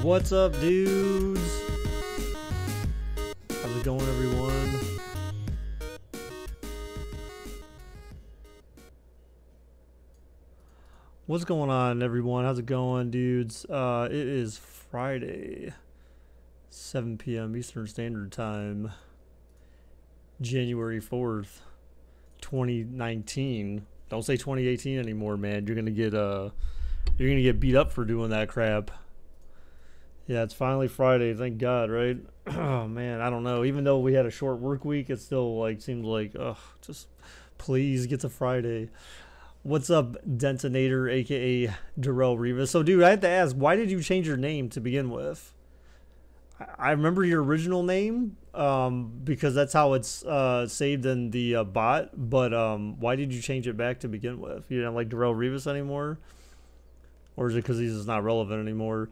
What's up, dudes? How's it going, everyone? What's going on, everyone? How's it going, dudes? It is Friday, 7 p.m. Eastern Standard Time, January 4th, 2019. Don't say 2018 anymore, man. You're gonna get beat up for doing that crap. Yeah, it's finally Friday. Thank God, right? Oh man, I don't know. Even though we had a short work week, it still seemed like, just please get to Friday. What's up, Detonator, aka Darrell Rivas? So, dude, I had to ask, why did you change your name to begin with? I remember your original name, because that's how it's saved in the bot. But why did you change it back to begin with? You don't like Darrell Rivas anymore, or is it because he's just not relevant anymore?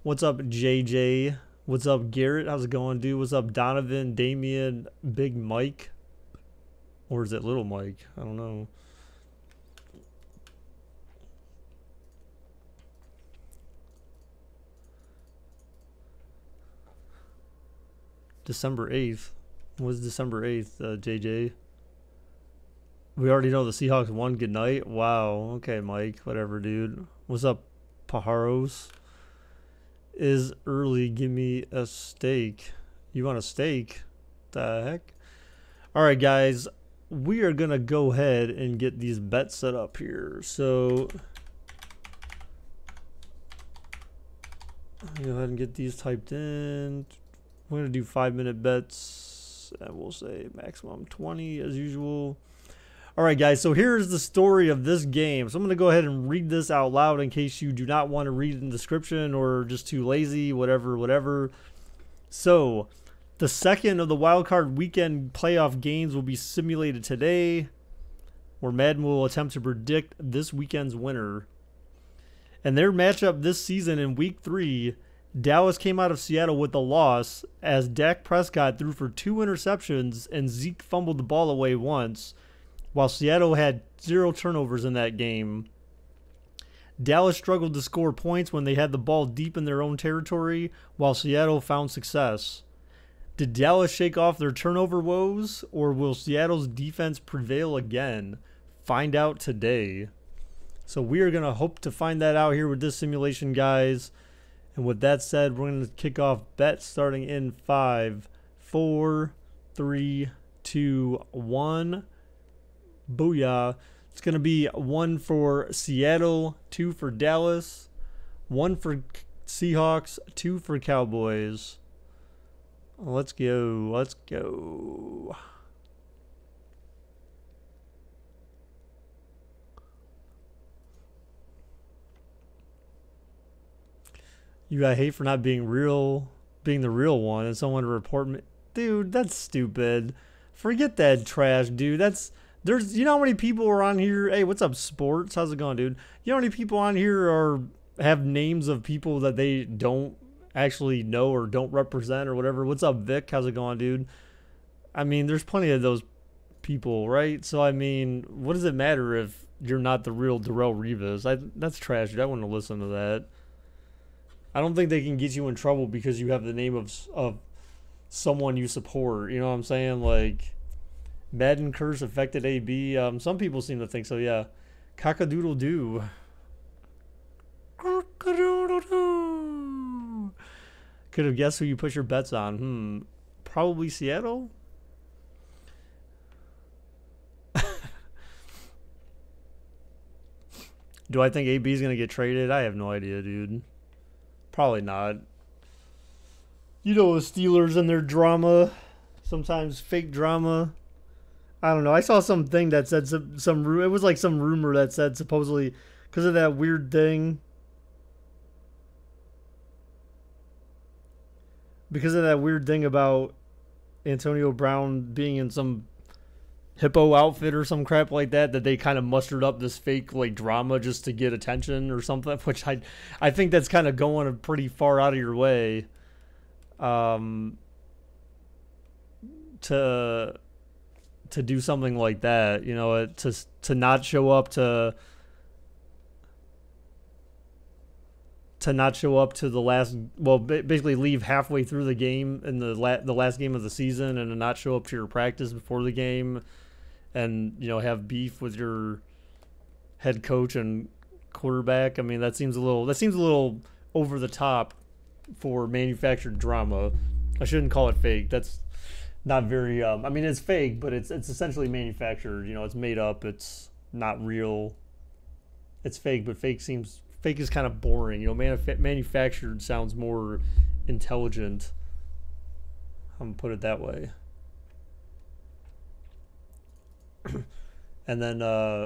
What's up, JJ? What's up, Garrett? How's it going, dude? What's up, Donovan, Damian, Big Mike, or is it Little Mike? I don't know. December 8th. What's December 8th, JJ? We already know the Seahawks won. Good night. Wow. Okay, Mike. Whatever, dude. What's up, Pajaros? Is early. Give me a steak. You want a steak? The heck? Alright, guys. We are going to go ahead and get these bets set up here. So, go ahead and get these typed in. We're going to do 5-minute bets, and we'll say maximum 20 as usual. All right, guys, so here's the story of this game. So I'm going to go ahead and read this out loud in case you do not want to read it in the description or just too lazy, whatever. So the second of the Wildcard weekend playoff games will be simulated today, where Madden will attempt to predict this weekend's winner. And their matchup this season in Week 3, Dallas came out of Seattle with a loss as Dak Prescott threw for 2 interceptions and Zeke fumbled the ball away once, while Seattle had 0 turnovers in that game. Dallas struggled to score points when they had the ball deep in their own territory, while Seattle found success. Did Dallas shake off their turnover woes, or will Seattle's defense prevail again? Find out today. So we are going to hope to find that out here with this simulation, guys. And with that said, we're going to kick off bets starting in 5, 4, 3, 2, 1. Booyah. It's going to be 1 for Seattle, 2 for Dallas, 1 for Seahawks, 2 for Cowboys. Let's go. Let's go. You got hate for not being real, being the real one, and someone to report me. Dude, that's stupid. Forget that trash, dude. You know how many people are on here? Hey, what's up, Sports? How's it going, dude? You know how many people on here have names of people that they don't actually know or don't represent or whatever? What's up, Vic? How's it going, dude? I mean, there's plenty of those people, right? So, I mean, what does it matter if you're not the real Darrell Rivas? That's trash, dude. I wouldn't listen to that. I don't think they can get you in trouble because you have the name of someone you support. You know what I'm saying? Like, Madden curse affected AB. Some people seem to think so, yeah. Cock-a-doodle-doo. Cock-a-doodle-doo. Could have guessed who you put your bets on. Probably Seattle? Do I think AB is going to get traded? I have no idea, dude. Probably not. You know the Steelers and their drama. Sometimes fake drama. I don't know. I saw something that said some it was like some rumor that said supposedly because of that weird thing. Because of that weird thing about Antonio Brown being in some hippo outfit or some crap like that they kind of mustered up this fake drama just to get attention or something, which I think that's kind of going pretty far out of your way to do something like that, you know, to not show up to to not show up to the last, well, basically leave halfway through the game in the last game of the season, and to not show up to your practice before the game, and have beef with your head coach and quarterback. I mean, that seems a little over the top for manufactured drama. I shouldn't call it fake. That's not very. I mean, it's fake, but it's essentially manufactured. It's made up. It's not real. It's fake, but fake is kind of boring. Manufactured sounds more intelligent. I'm gonna put it that way. And then,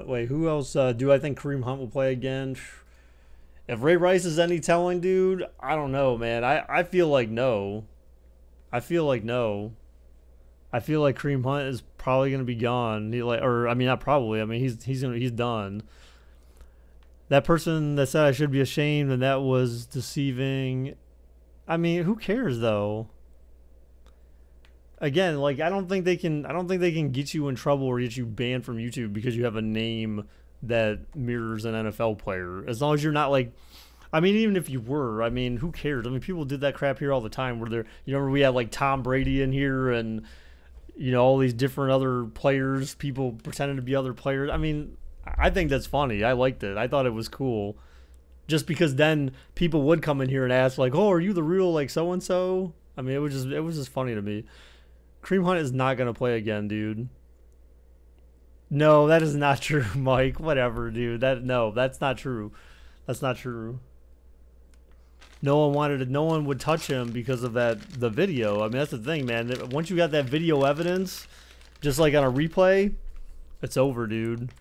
wait, who else do I think Kareem Hunt will play again? If Ray Rice is any telling, dude, I don't know, man. I feel like no. I feel like Kareem Hunt is probably gonna be gone. Not probably. I mean, he's done. That person that said I should be ashamed and that was deceiving. I mean, who cares though? Again, like I don't think they can get you in trouble or get you banned from YouTube because you have a name that mirrors an NFL player. As long as you're not like, I mean, even if you were, I mean, who cares? I mean, people did that crap here all the time. Where remember we had like Tom Brady in here and all these different other players, people pretending to be other players. I mean, I think that's funny. I liked it. I thought it was cool. Just because then people would come in here and ask like, "Oh, are you the real like so and so?" I mean, it was just funny to me. Kareem Hunt is not gonna play again, dude. No, that is not true, Mike. Whatever, dude. That's not true. That's not true. No one would touch him because of the video. I mean, that's the thing, man. Once you got that video evidence, just like on a replay, it's over, dude.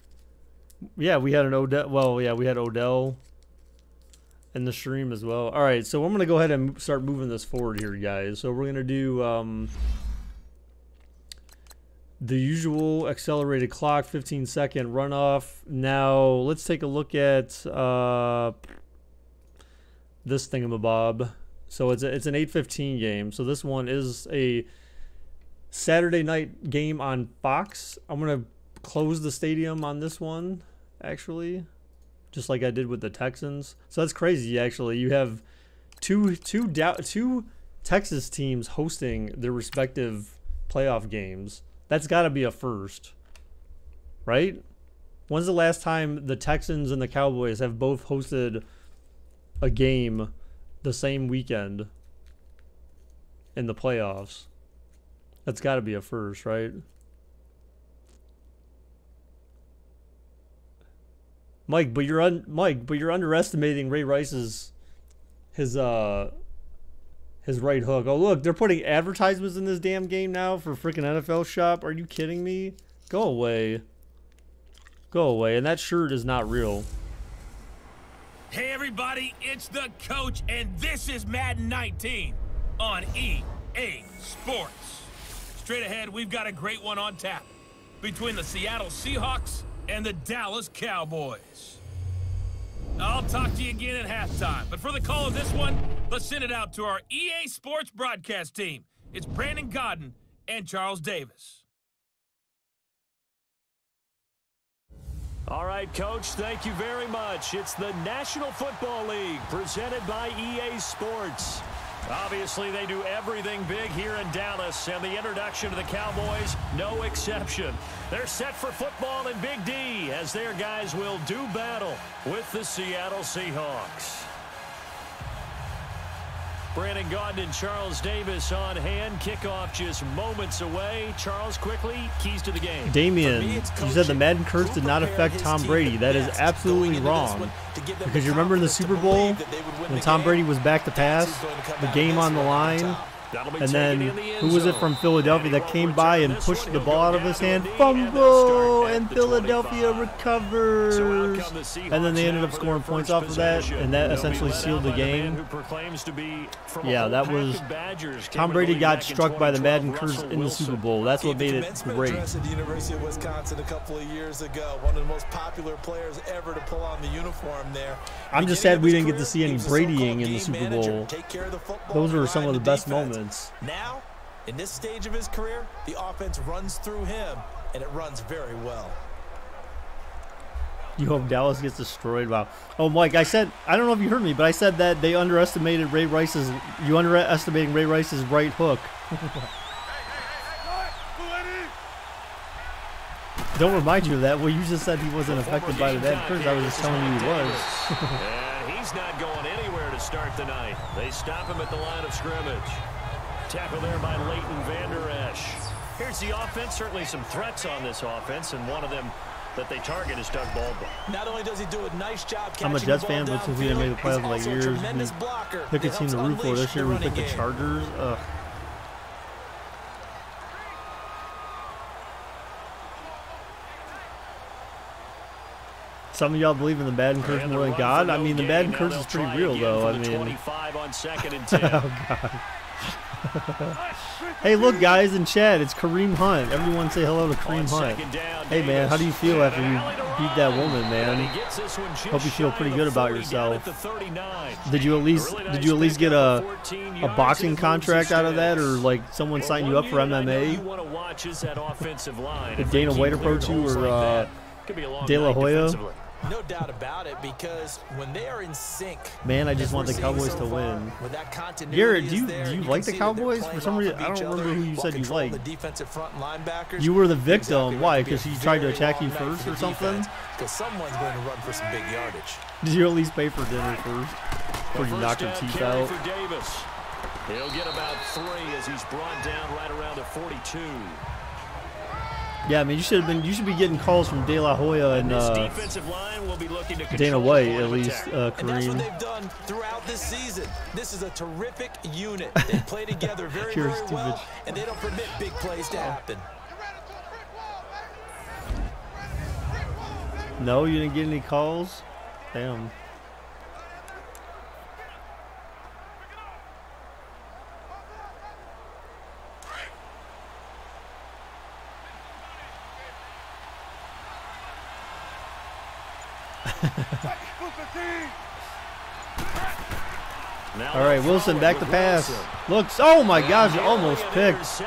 Yeah, we had an Odell. Well, yeah, we had Odell in the stream as well. All right, so I'm gonna go ahead and start moving this forward here, guys. So we're gonna do the usual accelerated clock, 15-second runoff. Now let's take a look at this thingamabob. So it's an 8:15 game. So this one is a Saturday night game on Fox. I'm gonna close the stadium on this one, actually, just like I did with the Texans. So that's crazy. Actually, you have two Texas teams hosting their respective playoff games. That's got to be a first, right? When's the last time the Texans and the Cowboys have both hosted a game the same weekend in the playoffs? That's got to be a first, right? Mike, but you're underestimating Ray Rice's his right hook. Oh, look, they're putting advertisements in this damn game now for freaking NFL Shop. Are you kidding me? Go away. Go away. And that shirt is not real. Hey, everybody, it's the coach, and this is Madden 19 on EA Sports. Straight ahead, we've got a great one on tap between the Seattle Seahawks and the Dallas Cowboys. I'll talk to you again at halftime, but for the call of this one, let's send it out to our EA Sports broadcast team. It's Brandon Godden and Charles Davis. All right, Coach, thank you very much. It's the National Football League presented by EA Sports. Obviously, they do everything big here in Dallas, and the introduction to the Cowboys, no exception. They're set for football in Big D as their guys will do battle with the Seattle Seahawks. Brandon Gaudin and Charles Davis on hand. Kickoff just moments away. Charles, quickly, keys to the game. Damien, you said the Madden curse did not affect Tom Brady. That is absolutely wrong. Because you remember in the Super Bowl when Tom Brady was back to pass, the game on the line, and then who was it from Philadelphia that came by and pushed the ball out of his hand? Fumble! And Philadelphia recovers. And then they ended up scoring points off of that, and that essentially sealed the game. Yeah, that was Tom Brady got struck by the Madden curse in the Super Bowl. That's what made it great. At the University of Wisconsin a couple of years ago, one of the most popular players ever to pull on the uniform there. I'm just sad we didn't get to see any Bradying in the Super Bowl. Those were some of the best moments. Now, in this stage of his career, the offense runs through him, and it runs very well. You hope Dallas gets destroyed. Wow. Oh, Mike, I said, I don't know if you heard me, but I said that they underestimated Ray Rice's, you underestimating Ray Rice's right hook. Don't remind you of that. Well, you just said he wasn't affected by the bad curse. I was just telling you he was. And he's not going anywhere to start the night. They stop him at the line of scrimmage. Tackle there by Leighton Vander Esch. Here's the offense. Certainly some threats on this offense, and one of them that they target is Doug Baldwin. Not only does he do a nice job catching I'm a Jets the ball fan, but since we didn't make the playoffs in like years, we picked a team to root for. This year we picked the Chargers. Ugh. Some of y'all believe in the Madden curse more than God. I mean, the Madden curse is pretty real, though. I mean, 25 on 2nd and 10. Oh God. Hey, look, guys in chat, it's Kareem Hunt. Everyone say hello to Kareem Hunt. Hey, man, how do you feel after you beat that woman, man? Hope you feel pretty good about yourself. Did you at least get a boxing contract out of that, or like someone sign you up for MMA? Did Dana White approach you, or De La Hoya? No doubt about it, because when they are in sync, man, I just want the Cowboys to win. Garrett, do you like the Cowboys? For some reason, I don't remember who you said you liked. You were the victim. Why? Because he tried to attack you first or something? Because someone's going to run for some big yardage. Did you at least pay for dinner first before you knocked your teeth out? He'll get about 3 as he's brought down right around the 42. Yeah, I mean, you should be getting calls from De La Hoya and Dana White, at least, Kareem. And that's what they've done throughout this season. This is a terrific unit. They play together very, very well, and they don't permit big plays to happen. No, you didn't get any calls? Damn. All right, Wilson back to pass. Looks, oh my gosh, you almost picked.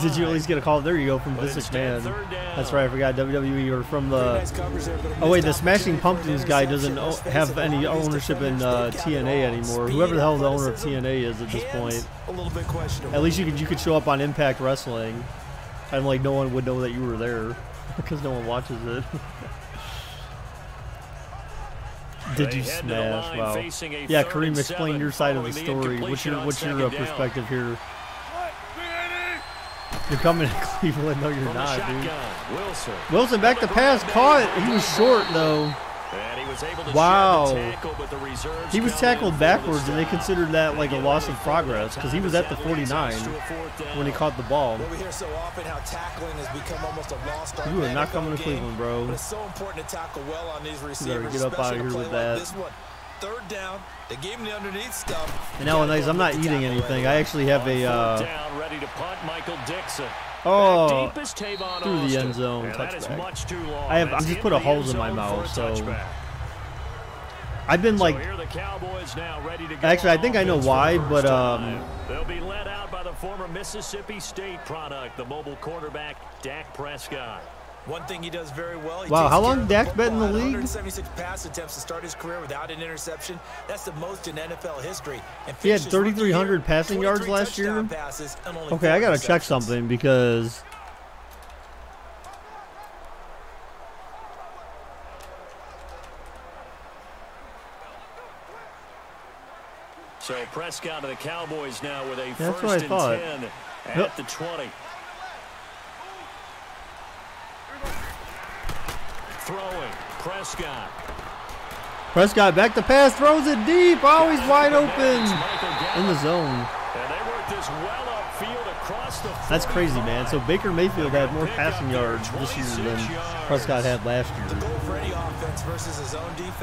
Did you at least get a call? There you go, from Vince McMahon. That's right, I forgot WWE, or from the, oh wait, the Smashing Pumpkins guy doesn't have any ownership in TNA anymore. Whoever the hell the owner of TNA is at this point. At least you could show up on Impact Wrestling, and like no one would know that you were there because no one watches it. Did you smash? Wow. Yeah, Kareem, explain your side of the story. What's your perspective here? You're coming to Cleveland. No, you're not, dude. Wilson back to pass. Caught. He was short, though. Wow. He was tackled backwards, and they considered that like a loss of progress because he was at the 49 when he caught the ball. You are not coming to Cleveland, bro. It's so important to tackle well on these receivers. You better get up out of here with that. Third down, they gave him the underneath stuff. And now, nice. I'm not eating anything. I actually have a ready to punt, Michael Dixon. Oh, through the end zone, touchback. I'm just put a holes in my mouth, so I've been like, actually, I think I know why, but they'll be led out by the former Mississippi State product, the mobile quarterback Dak Prescott. One thing he does very well. Wow, how long Dak's been in the league? 176 pass attempts to start his career without an interception. That's the most in NFL history. And he had 3,300 passing yards last year. Okay, I gotta check something because so Prescott of the Cowboys now with a first and 10 Yep. at the 20. Throwing, Prescott back to pass, throws it deep. Oh, he's wide open in the zone. And they work this well upfield across the 40. That's crazy, man. So Baker Mayfield had more passing yards this year than Prescott had last year.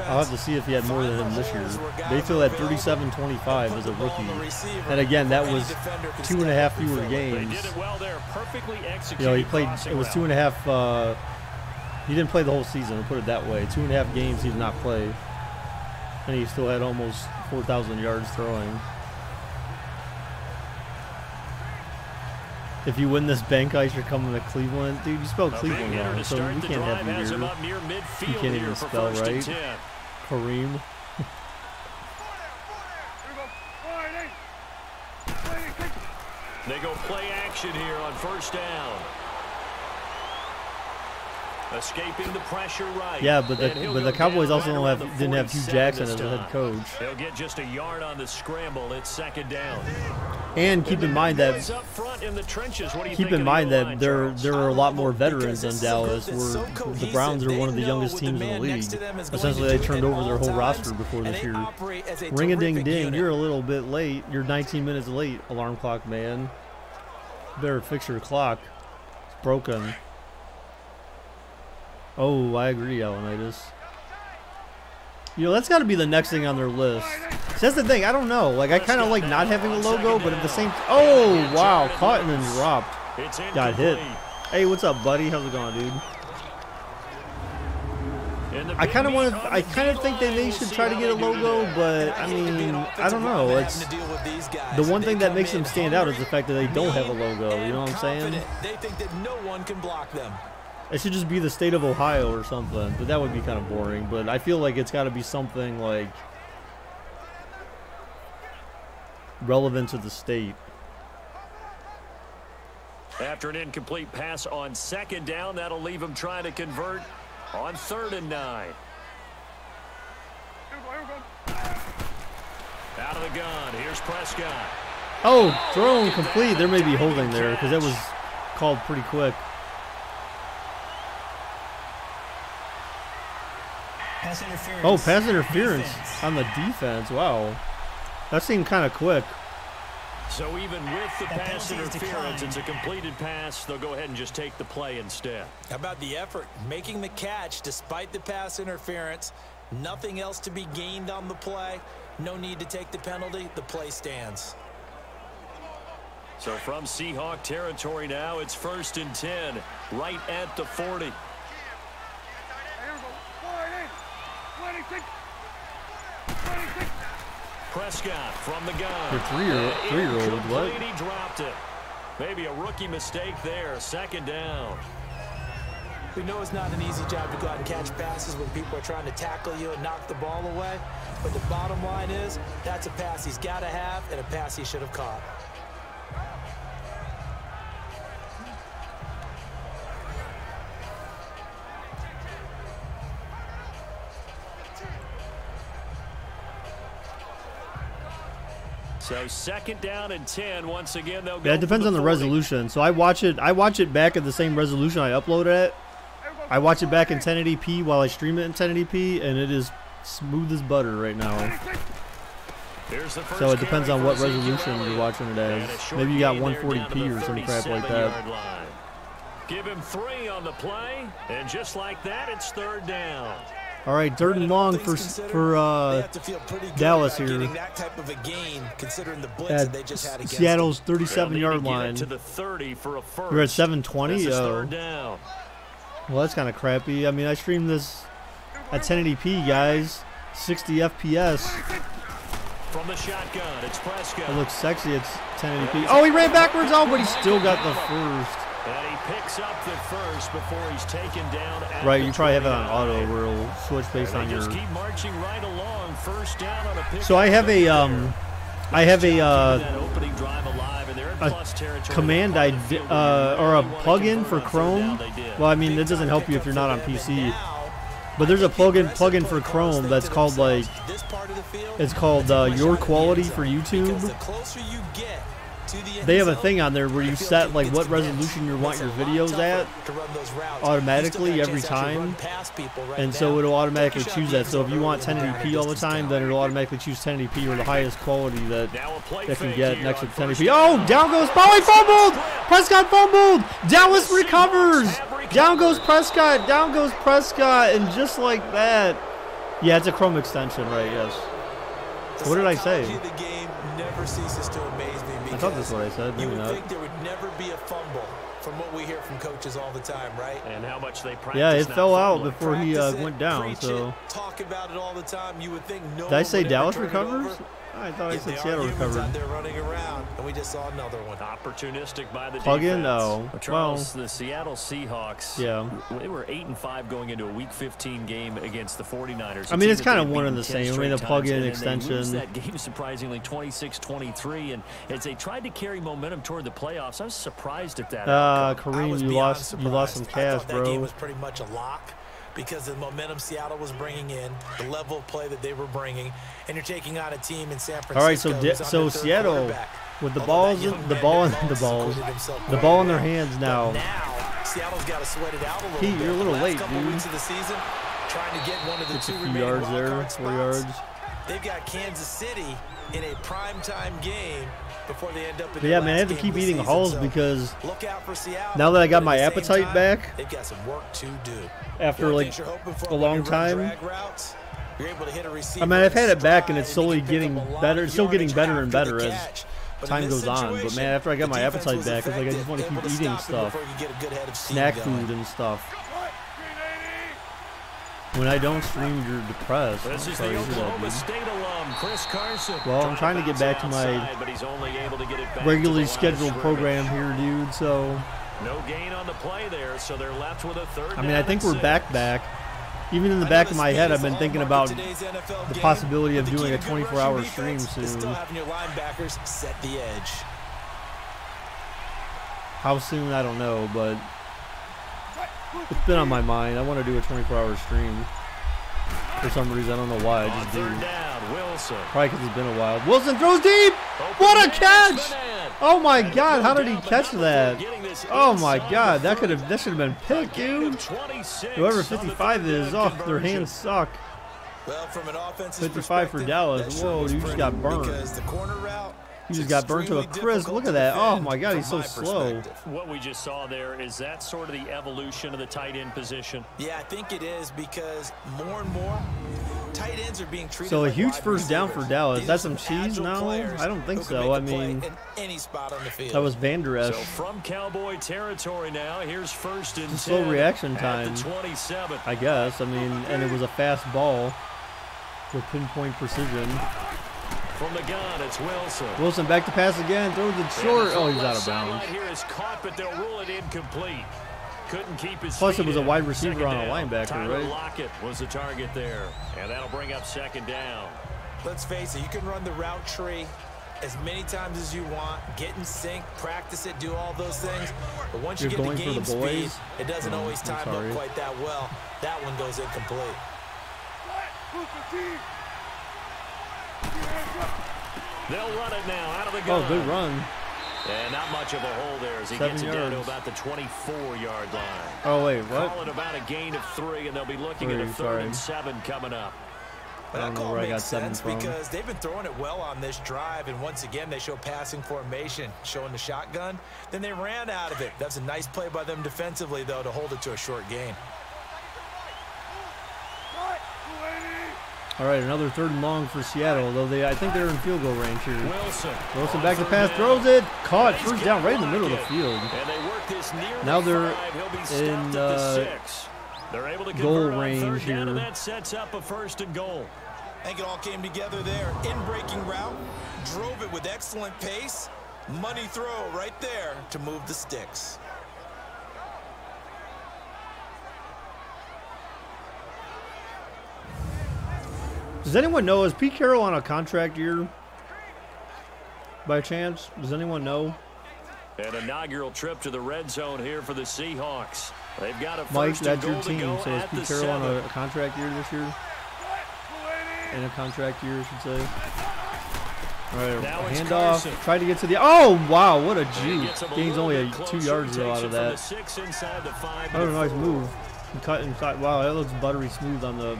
I'll have to see if he had more than him this year. Mayfield had 37-25 as a rookie. And again, that was 2.5 fewer games. You know, he played, it was 2.5, he didn't play the whole season, we'll put it that way. 2.5 games he did not play. And he still had almost 4,000 yards throwing. If you win this bank ice, you're coming to Cleveland. Dude, you spelled Cleveland wrong, so we can't have you here. You can't even spell right. Kareem. They go play action here on first down. Escaping the pressure right. Yeah, but the Cowboys also didn't have Hugh Jackson as the head coach. He'll get just a yard on the scramble. It's second down. And keep in mind that there are a lot more veterans than Dallas. Where the Browns are one of the youngest teams in the league. Essentially, they turned over their whole roster before this year. Ring a ding ding. You're a little bit late. You're 19 minutes late. Alarm clock man. Better fix your clock. It's broken. Oh, I agree, Alanitis. You know, that's got to be the next thing on their list. So that's the thing. I don't know. Like, I kind of like not having a logo, but at the same time... Oh, wow. Caught and then dropped. Got hit. Hey, what's up, buddy? How's it going, dude? I kind of think that they should try to get a logo, but, I mean, I don't know. It's the one thing that makes them stand out is the fact that they don't have a logo. You know what I'm saying? They think that no one can block them. It should just be the state of Ohio or something, but that would be kind of boring. But I feel like it's got to be something like relevant to the state. After an incomplete pass on second down, that'll leave him trying to convert on 3rd and 9. Out of the gun, here's Prescott. Oh, throw complete. There may be holding there because that was called pretty quick. Pass interference. Oh, pass interference on the defense. Wow. That seemed kind of quick. So even with the pass interference, it's a completed pass. They'll go ahead and just take the play instead. How about the effort? Making the catch despite the pass interference. Nothing else to be gained on the play. No need to take the penalty. The play stands. So from Seahawk territory now, it's 1st and 10, right at the 40. Prescott from the gun. Your three-year-old, what? He dropped it. Maybe a rookie mistake there. 2nd down. We know it's not an easy job to go out and catch passes when people are trying to tackle you and knock the ball away. But the bottom line is, that's a pass he's got to have and a pass he should have caught. So 2nd down and 10. Once again, they'll go. Yeah, it depends on the resolution. So I watch it back at the same resolution I upload it at. I watch it back in 1080p while I stream it in 1080p, and it is smooth as butter right now. So it depends on what resolution you're watching it as. Maybe you got 140p or some crap like that. Give him 3 on the play, and just like that, it's 3rd down. All right, 3rd and long for Dallas here at Seattle's 37-yard line. You're at 720. Oh, well, that's kind of crappy. I mean, I streamed this at 1080p, guys, 60 FPS. From the shotgun, it's Prescott. It looks sexy. It's 1080p. Oh, he ran backwards. Oh, but he still got the first. And he picks up the first before he's taken down. Right, you probably have it on auto where it'll switch based on your. Just keep marching right along. First down on a pick. So I have a command or a plugin for Chrome. Well, I mean, that doesn't help you if you're not on PC. But there's a plugin for Chrome that's called like Your Quality for YouTube. They have a thing on there where you set like what resolution you want your videos at automatically every time, and so it'll automatically choose that. So if you want 1080p all the time, then it'll automatically choose 1080p or the highest quality that can get next to 1080p. Oh, down goes he fumbled! Prescott fumbled! Dallas recovers! Down goes Prescott! Down goes Prescott! And just like that, yeah, it's a Chrome extension, right? Yes. What did I say? I thought that's what I said. You would think there would never be a fumble from what we hear from coaches all the time, right? And how much they practice. Yeah, it fell out before he went down. So talk about it all the time. You would think no. Did I say Dallas recovers? I thought I Yeah, said they are Seattle humans recovered. out there running around, and we just saw another one. Opportunistic by the Plug defense. in? No. Charles, the Seattle Seahawks, Yeah. they were 8-5 going into a Week 15 game against the 49ers. I mean, it's kind of one and the same. I mean, the plug-in extension. They lose that game surprisingly 26-23, and as they tried to carry momentum toward the playoffs, I was surprised at that outcome. Kareem, you lost some I cash, thought that game was pretty much a lock because of the momentum Seattle was bringing in, the level of play that they were bringing, and you're taking on a team in San Francisco. All right, so Seattle with the ball in their hands now. Now Seattle's got to sweat it out a little Pete, bit. you're a little The last late, couple dude. weeks of the season, trying to get one of the It's two a few remaining yards wild there, card 4 spots. yards. They've got Kansas City in a primetime game before they end up in But the yeah, man, I have last to game keep of the eating season, Halls so because look out for Seattle, now that I got but my at the same appetite time, back they've got some work to do. after One of the like things you're hoping for a when long you run time. drag routes, you're able to hit a receiver I mean, I've had it back and stride, it's slowly you can pick getting up a lot better. of It's still getting yardage better and after the better as catch. But in time this goes on. But situation, man, after I got the my defense appetite was back, it's like I just want to effective, keep able eating stop him stuff, before he could get a good head of steam snack going. food and stuff. When I don't stream, you're depressed. This I'm is sorry the to hear that, Oklahoma dude. State alum, Chris Carson. Well, I'm trying to get back to my outside, but he's only able to get it back regularly to the line of scheduled scrimmage. program here, dude. So, No gain on the play there, so they're left with a third I mean, I down think and we're 6. back. Even in the I know back of the my speed head, is I've been the thinking hallmark about of today's NFL the game, possibility of but the doing key a to good 24-hour rushing stream defense is soon. still having your linebackers set the edge. How soon, I don't know, but it's been on my mind. I want to do a 24-hour stream. For some reason, I don't know why. I On just do. third down, Wilson. Probably because it's been a while. Wilson throws deep. What a catch! Oh my God! How did he catch that? Oh my God! That should have been picked, dude. Whoever 55 is, oh, their hands suck. Well, from an offensive 55 for perspective, Dallas. that sure Whoa, was you just pretty got burnt. because the corner route He is just got burnt to a extremely crisp. difficult Look to at that. Oh defend my God, he's so from my slow. perspective. What we just saw there, is that sort of the evolution of the tight end position? Yeah, I think it is because more and more tight ends are being treated So a like huge wide first down for receivers. Dallas. These That's are some cheese agile now? players I don't think who can so. make I a play mean, in any spot on the field. that was Van Der Esch. So from Cowboy territory now, here's first and 10. Slow reaction at time, the 27. I guess. I mean, and it was a fast ball with pinpoint precision. From the gun, it's Wilson. Wilson back to pass again. Throws it short. Oh, he's out of bounds. Here is caught, but they'll rule it incomplete. Couldn't keep his Plus, feet it was a in. wide receiver Second on a down. linebacker, Tyler right? Lockett was the target there, and that'll bring up second down. Let's face it, you can run the route tree as many times as you want, get in sync, practice it, do all those things. But once you You're get going to for the game speed, boys? it doesn't always I'm time sorry. up quite that well. That one goes incomplete. They'll run it now out of the gun. Oh, good run. And not much of a hole there as he 7 gets it down to yards. about the 24-yard line. Oh, wait, what? Call it about a gain of 3, and they'll be looking at a 3, third sorry. and 7 coming up. But I don't that know call where I makes got 7 sense from. because they've been throwing it well on this drive, and once again they show passing formation, showing the shotgun. Then they ran out of it. That's a nice play by them defensively, though, to hold it to a short gain. All right, another third and long for Seattle, though I think they're in field goal range here. Wilson on back to third pass, down. throws it, caught, He's first down got right in the middle of the Lockett. field. And they work this near Now the they're 5. He'll be stopped in, at the 6. They're able to goal convert on range third down, here. and that sets up a first and goal. I think it all came together there. In-breaking route, drove it with excellent pace. Money throw right there to move the sticks. Does anyone know, is Pete Carroll on a contract year by chance? Does anyone know? An inaugural trip to the red zone here for the Seahawks. They've got a Mike, first and that's your goal to team. go So is at Pete the Carroll on 7. a contract year this year? In a contract year, I should say. All right, Now it's handoff. Carson. Tried to get to the. Oh, wow, what a And he juke. gets him a Gains little only bit 2 closer, yards though takes out it of from the that. 6 inside the 5 That was a to nice 4. move. He cut inside. Wow, that looks buttery smooth on the.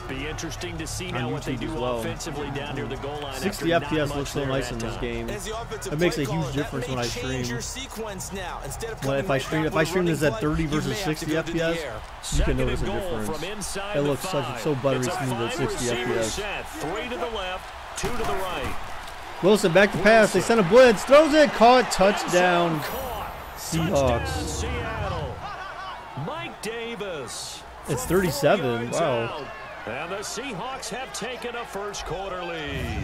Be interesting to see On now what they YouTube do as well. offensively down near the goal line. 60 after not FPS much looks so there nice at in this time. game. As the offensive It makes play a huge caller, difference that when may I change stream. your sequence now. Instead of Well, coming if I right stream back if I with a stream this running at play, 30 you versus may have to 60 go to the FPS, air. you can Second notice a and goal difference. from inside It the looks five. so buttery It's a smooth at 60 5-receiver FPS. set. 3 to the left, 2 to the right. Wilson back to pass. They sent a blitz. Throws it. Caught. Touchdown. Caught. Seahawks. Touchdown, Seattle. Mike Davis. It's from 37. 4 yards Wow. out. And the Seahawks have taken a first quarter lead.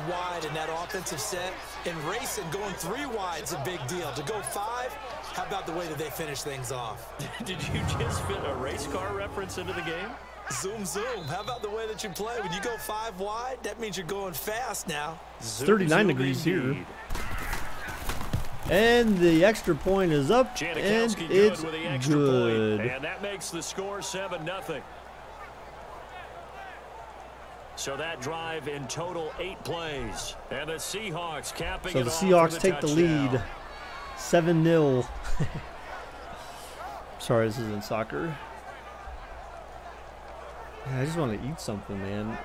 wide in that offensive set. In racing, going 3 wide is a big deal. To go 5, how about the way that they finish things off? Did you just fit a race car reference into the game? Zoom, zoom. How about the way that you play? When you go 5 wide, that means you're going fast now. It's 39 degrees here. And the extra point is up, and it's good. And that makes the score 7-0. So that drive in total 8 plays. And the Seahawks capping it off. So the Seahawks take the lead, 7-0. Sorry, this isn't soccer. I just want to eat something, man.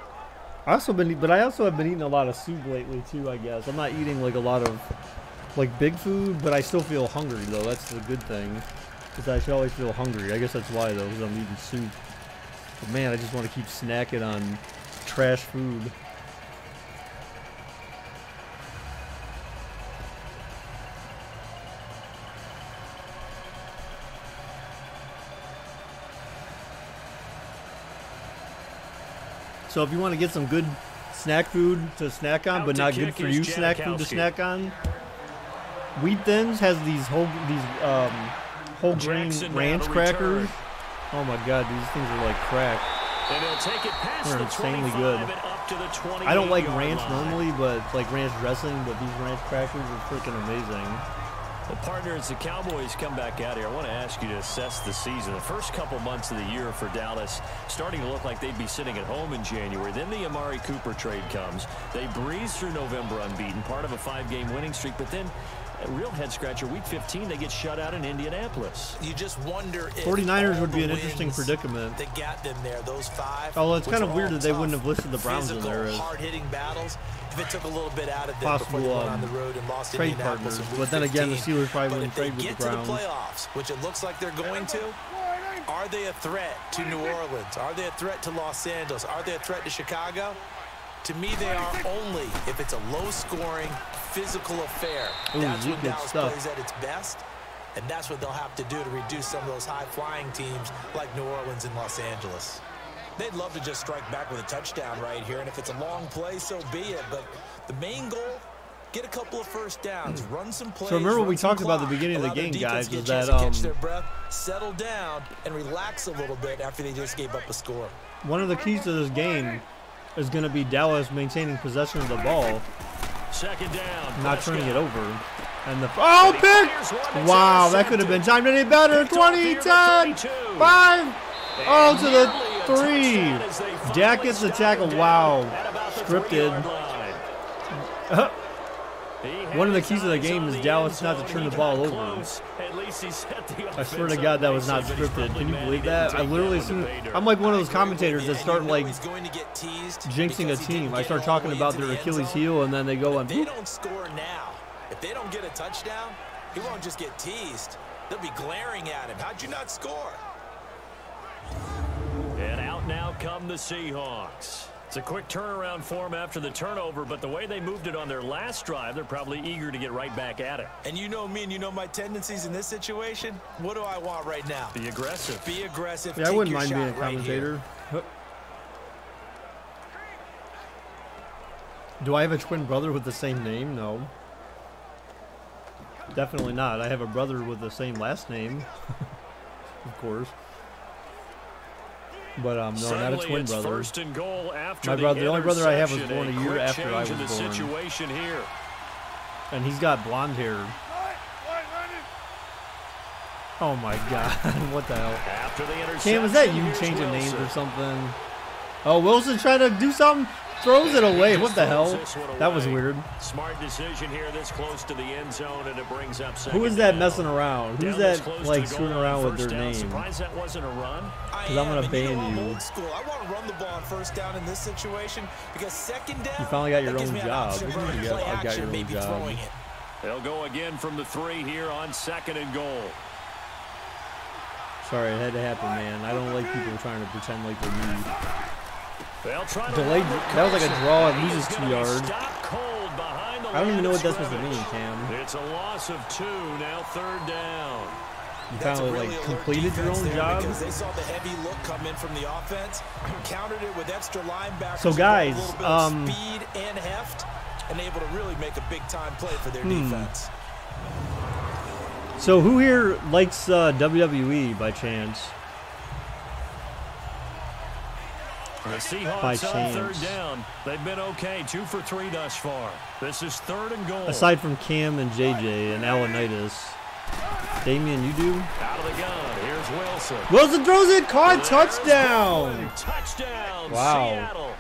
I also have been eating a lot of soup lately too. I guess I'm not eating like a lot of like big food, but I still feel hungry though. That's the good thing, because I should always feel hungry. I guess that's why though, because I'm eating soup. But man, I just want to keep snacking on trash food. So if you want to get some good snack food to snack on, but not good for you snack food to snack on, Wheat Thins has these whole grain ranch crackers. Oh my god, these things are like crack. They're insanely good. I don't like ranch normally, but like ranch dressing, but these ranch crackers are freaking amazing. Well, partners, the Cowboys come back out here. I want to ask you to assess the season. The first couple months of the year for Dallas starting to look like they'd be sitting at home in January. Then the Amari Cooper trade comes. They breeze through November unbeaten, part of a 5-game winning streak. But then a real head-scratcher, Week 15, they get shut out in Indianapolis. You just wonder if 49ers would be an interesting predicament. That got them there, those 5. Oh, it's kind of weird that they wouldn't have listed the Browns in there as hard-hitting battles. If it took a little bit out of them possible before they went on the road and lost trade partners, but then again, the Steelers probably wouldn't trade with the Browns. But if they get to the playoffs, which it looks like they're going to, are they a threat to New Orleans? Are they a threat to Los Angeles? Are they a threat to Chicago? To me, they are only if it's a low-scoring, physical affair. That's when Dallas plays at its best, and that's what they'll have to do to reduce some of those high-flying teams like New Orleans and Los Angeles. They'd love to just strike back with a touchdown right here, and if it's a long play, so be it. But the main goal, get a couple of first downs, run some plays. So remember what we talked about at the beginning of the game, guys, was that catch their breath, settle down, and relax a little bit after they just gave up a score. One of the keys to this game is going to be Dallas maintaining possession of the ball, second down, not turning it over. And the pick! Wow, that could have been timed any better. 20, 10, 5. Oh, to the 3. Dak gets the tackle. Wow, scripted. One of the keys of the game is Dallas not to turn the ball over. I swear to God, that was not scripted. Can you believe that? I literally assume I'm like one of those commentators that start like jinxing a team. I start talking about their Achilles heel, and then they go on. If they don't score now, if they don't get a touchdown, he won't just get teased. They'll be glaring at him. How'd you not score? And out now come the Seahawks. It's a quick turnaround for them after the turnover, but the way they moved it on their last drive, they're probably eager to get right back at it. And you know me and you know my tendencies in this situation. What do I want right now? Be aggressive. Be aggressive. Yeah, I wouldn't mind being a commentator. Right. Do I have a twin brother with the same name? No. Definitely not. I have a brother with the same last name. Of course. But no, not a twin brother. First and goal after the only brother I have was born a year after I was born. Situation here. And he's got blonde hair. Oh my God, what the hell? After the Cam, is that you changing names or something? Oh, Wilson trying to do something? Throws it away. What the hell? That was weird. Smart decision here this close to the end zone, and it brings up second. Who is that messing around? Who's that like screwing around with their name? Surprised that wasn't a run. Because I'm going to ban you. Old school. I want to run the ball on first down in this situation because second down. You finally got your own job. You got your own job. They'll go again from the 3 here on second and goal. Sorry, it had to happen, man. I don't like people trying to pretend like they're me. Delayed. That was like a draw. It loses 2 yards. I don't even know what that's supposed to mean, Cam. It's a loss of 2. Now third down. You finally like completed your own job. Because they saw the heavy look come in from the offense, countered it with extra linebackers. So guys, speed and heft. and able to really make a big-time play for their defense. So who here likes WWE by chance? The Seahawks on third down. They've been okay, 2 for 3 thus far. This is 3rd and goal. Aside from Cam and JJ and Alanitis. Damian, you do? Out of the gun. Here's Wilson. Wilson throws it, caught, touchdown. Touchdown, Wow. Seattle.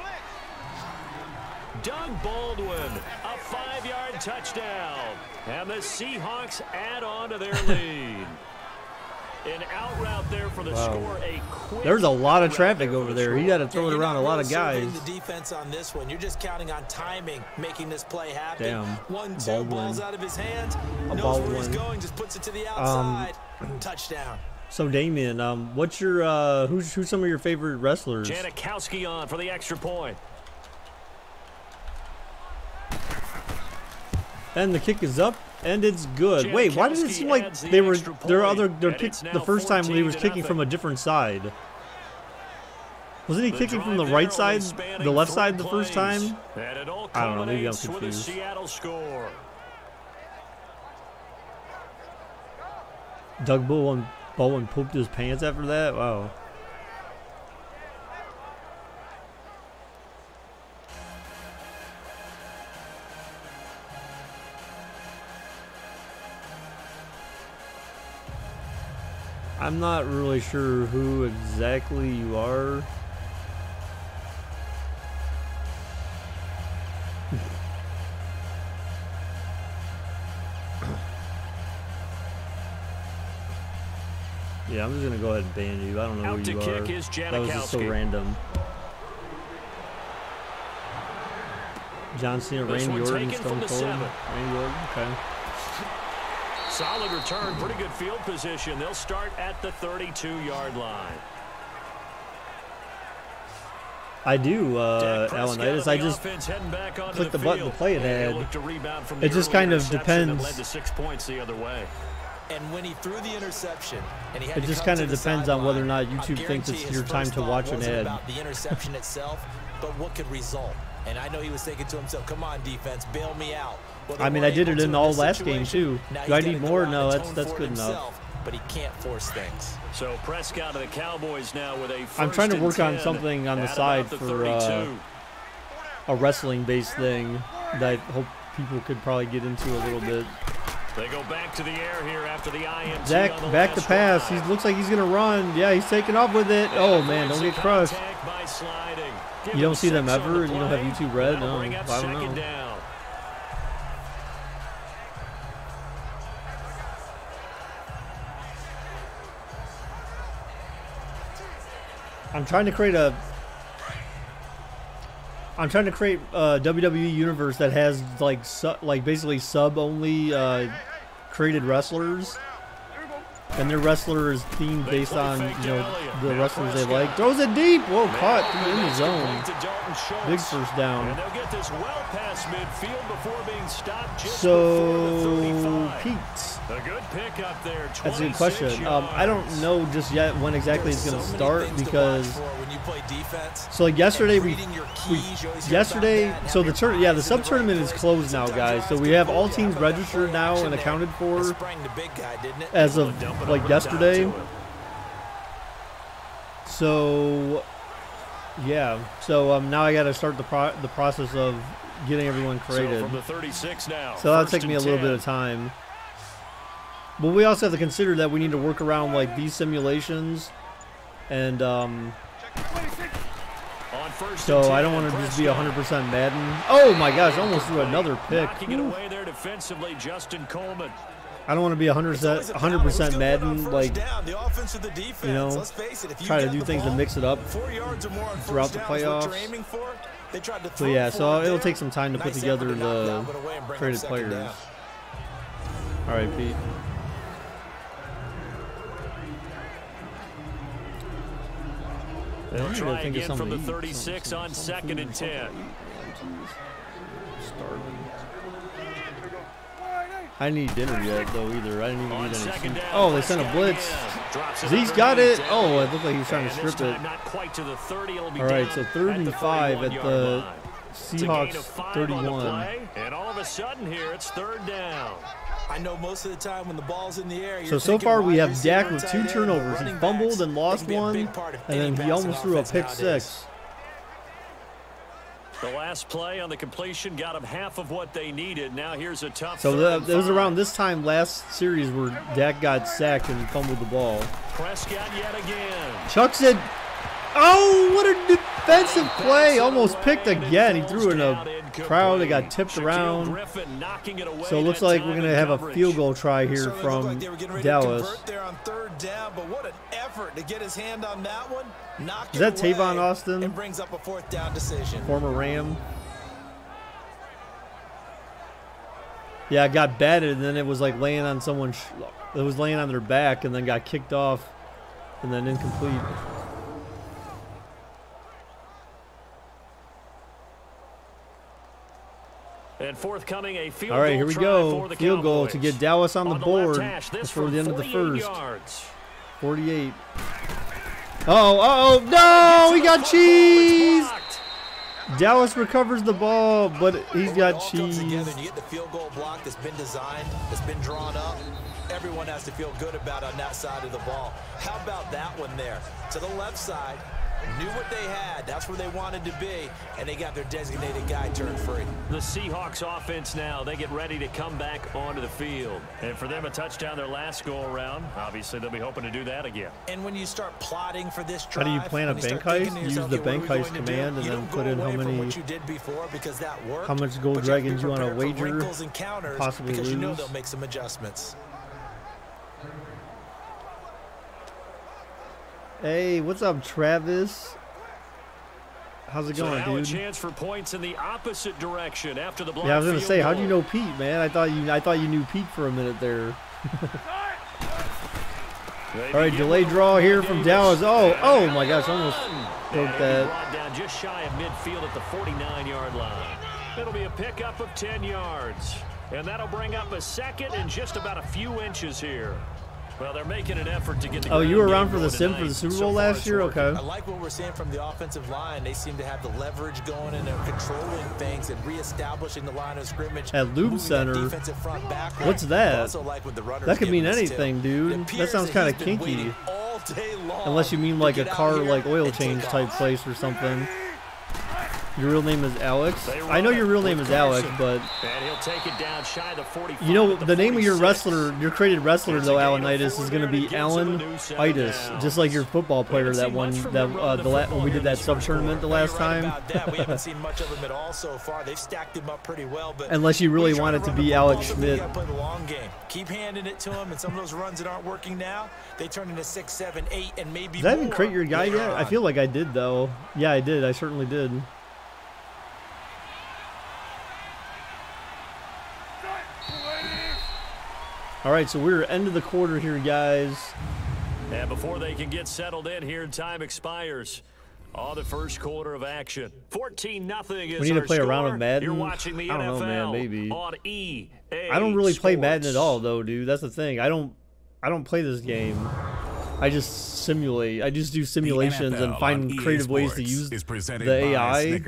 Doug Baldwin, a 5-yard touchdown. And the Seahawks add on to their lead. An out route there for the score. There's a lot of traffic over there. He got to throw it around a lot of guys. The defense on this one, you're just counting on timing, making this play happen. Damn. 1-2, ball's out of his hands. Knows where he's going, just puts it to the outside. Touchdown. So Damian, what's your who's some of your favorite wrestlers? Janikowski on for the extra point. And the kick is up, and it's good. Wait, why did it seem like they were their kick the first time when he was kicking from a different side? Wasn't he kicking from the right side, the left side the first time? I don't know, maybe I'm confused. Doug Baldwin pooped his pants after that? Wow. I'm not really sure who exactly you are. Yeah, I'm just gonna go ahead and ban you. I don't know who you are. That was just so random. John Cena, Randy Orton, Stone Cold. Randy Orton, okay. Solid return, pretty good field position. They'll start at the 32-yard line. I do, Alanitis. I just clicked the button to play it had. It just kind of depends. Led to 6 points the other way. And when he threw the interception, and he had it just kind of depends on whether or not YouTube thinks it's your time to watch an ad. About the interception itself, but what could result. And I know he was thinking to himself, "Come on, defense, bail me out." Well, I mean, I did it in all last game too. Do I need more? No, that's good enough. But he can't force things. So Prescott of the Cowboys now with a I'm trying to work on something on the side for a wrestling-based thing that I hope people could probably get into a little bit. They go back to the air here after the IMT. Zach, back to pass. He looks like he's going to run. Yeah, he's taking off with it. Oh, man, don't get crushed. You don't see them ever, and you don't have YouTube Red? No, I don't know. I'm trying to create a WWE universe that has like basically sub only created wrestlers, and their wrestler is themed based on the wrestlers they like. Throws it deep. Whoa, caught in the zone. Big first down. And they'll get this well past midfield before being stopped just so Pete. A good pick up there. That's a good question. I don't know just yet when exactly it's going to start because so like yesterday so the sub tournament is closed now, guys. So we have all teams registered now and accounted for as of like yesterday. So yeah, so now I got to start the process of getting everyone created. So from the 36 now. So that'll take me a little bit of time. But we also have to consider that we need to work around like these simulations, and so I don't want to just be 100% Madden. Oh my gosh! I almost threw another pick. Away there defensively, Justin Coleman. I don't want to be 100% Madden, like try to do things to mix it up throughout the playoffs. So yeah, so it'll take some time to put together the traded players. All right, Pete. They'll try again from the 36 on 2nd and 10. I didn't eat dinner yet, though, either. I didn't even eat any soup. Oh, they sent a blitz. Zeke's got it. Oh, it looked like he was trying to strip it. All right, so 3rd and 5 at the Seahawks It's a gain of 5 on 31. the play, and all of a sudden here, it's 3rd down. I know most of the time when the ball's in the air. So far we have Dak with 2 turnovers. He fumbled and lost one, and then he almost threw a pick 6. The last play on the completion got them half of what they needed. Now here's a tough. So it was around this time last series where Dak got sacked and fumbled the ball. Prescott yet again. Chucks it. Oh, what a defensive play. Almost picked again. He threw in a crowd that got tipped around. So it looks like we're going to have a field goal try here from Dallas. There on 3rd down, but what an effort to get his hand on that one. Is that Tavon Austin? And brings up a 4th down decision. Former Ram. Yeah, it got batted, and then it was like laying on someone. It was laying on their back, and then got kicked off, and then incomplete. And forthcoming a field All right, goal here we try go. for the Field goal Cowboys. to get Dallas on the board left hash, before the end of the 48 first. yards. 48. Oh, no, he got cheese. Dallas recovers the ball, but he's got cheese. You get the field goal block that's been designed, that's been drawn up. Everyone has to feel good about on that side of the ball. How about that one there? To the left side, knew what they had. That's where they wanted to be, and they got their designated guy turned free. The Seahawks offense now, they get ready to come back onto the field. And for them, a touchdown their last go-around. Obviously, they'll be hoping to do that again. And when you start plotting for this drive, How do you plan a bank heist? Use the bank heist command and then put in how much gold dragons you want to wager, possibly because lose. you know they'll make some adjustments. Hey, what's up, Travis? How's it going, now dude? A chance for points in the opposite direction after the block. Yeah, I was gonna say, how do you know Pete, man? I thought you knew Pete for a minute there. All right, delayed draw here from Dallas. Oh my gosh, almost broke that. Brought down just shy of midfield at the 49-yard line. It'll be a pickup of 10 yards, and that'll bring up a 2nd and just about a few inches here. Well, they're making an effort to get the you were around for the sim for the Super Bowl last year? Okay. I like what we're seeing from the offensive line. They seem to have the leverage going, and they're controlling things and reestablishing the line of scrimmage. At Lube Center. What's that? That could mean anything, dude. That sounds kind of kinky. Unless you mean like a car, like oil change type place or something. Your real name is Alex? I know your real name is Alex, but and he'll take it down shy of the 45 you know the name of your wrestler, your created wrestler though, Alanitis, is going to be Alan Itis, just like your football player that won that when we did that sub tournament the last time. We haven't seen much of him at all so far. They've stacked him up pretty well, but unless you really want it to be Alex Schmidt. Play the long game. Keep handing it to him, and some of those runs that aren't working now, they turn into 6, 7, 8, and maybe Did I even more create your guy yet? I feel like I did though. Yeah, I did. I certainly did. All right, so we're end of the quarter here, guys. And before they can get settled in here, time expires. The first quarter of action. 14-0 is we need to play our a round score. of Madden. You're watching the I don't NFL know, man. Maybe. on EA I don't really play Sports. Madden at all, though, dude. That's the thing. I don't play this game. I just simulate. I just do simulations and find creative ways to use the AI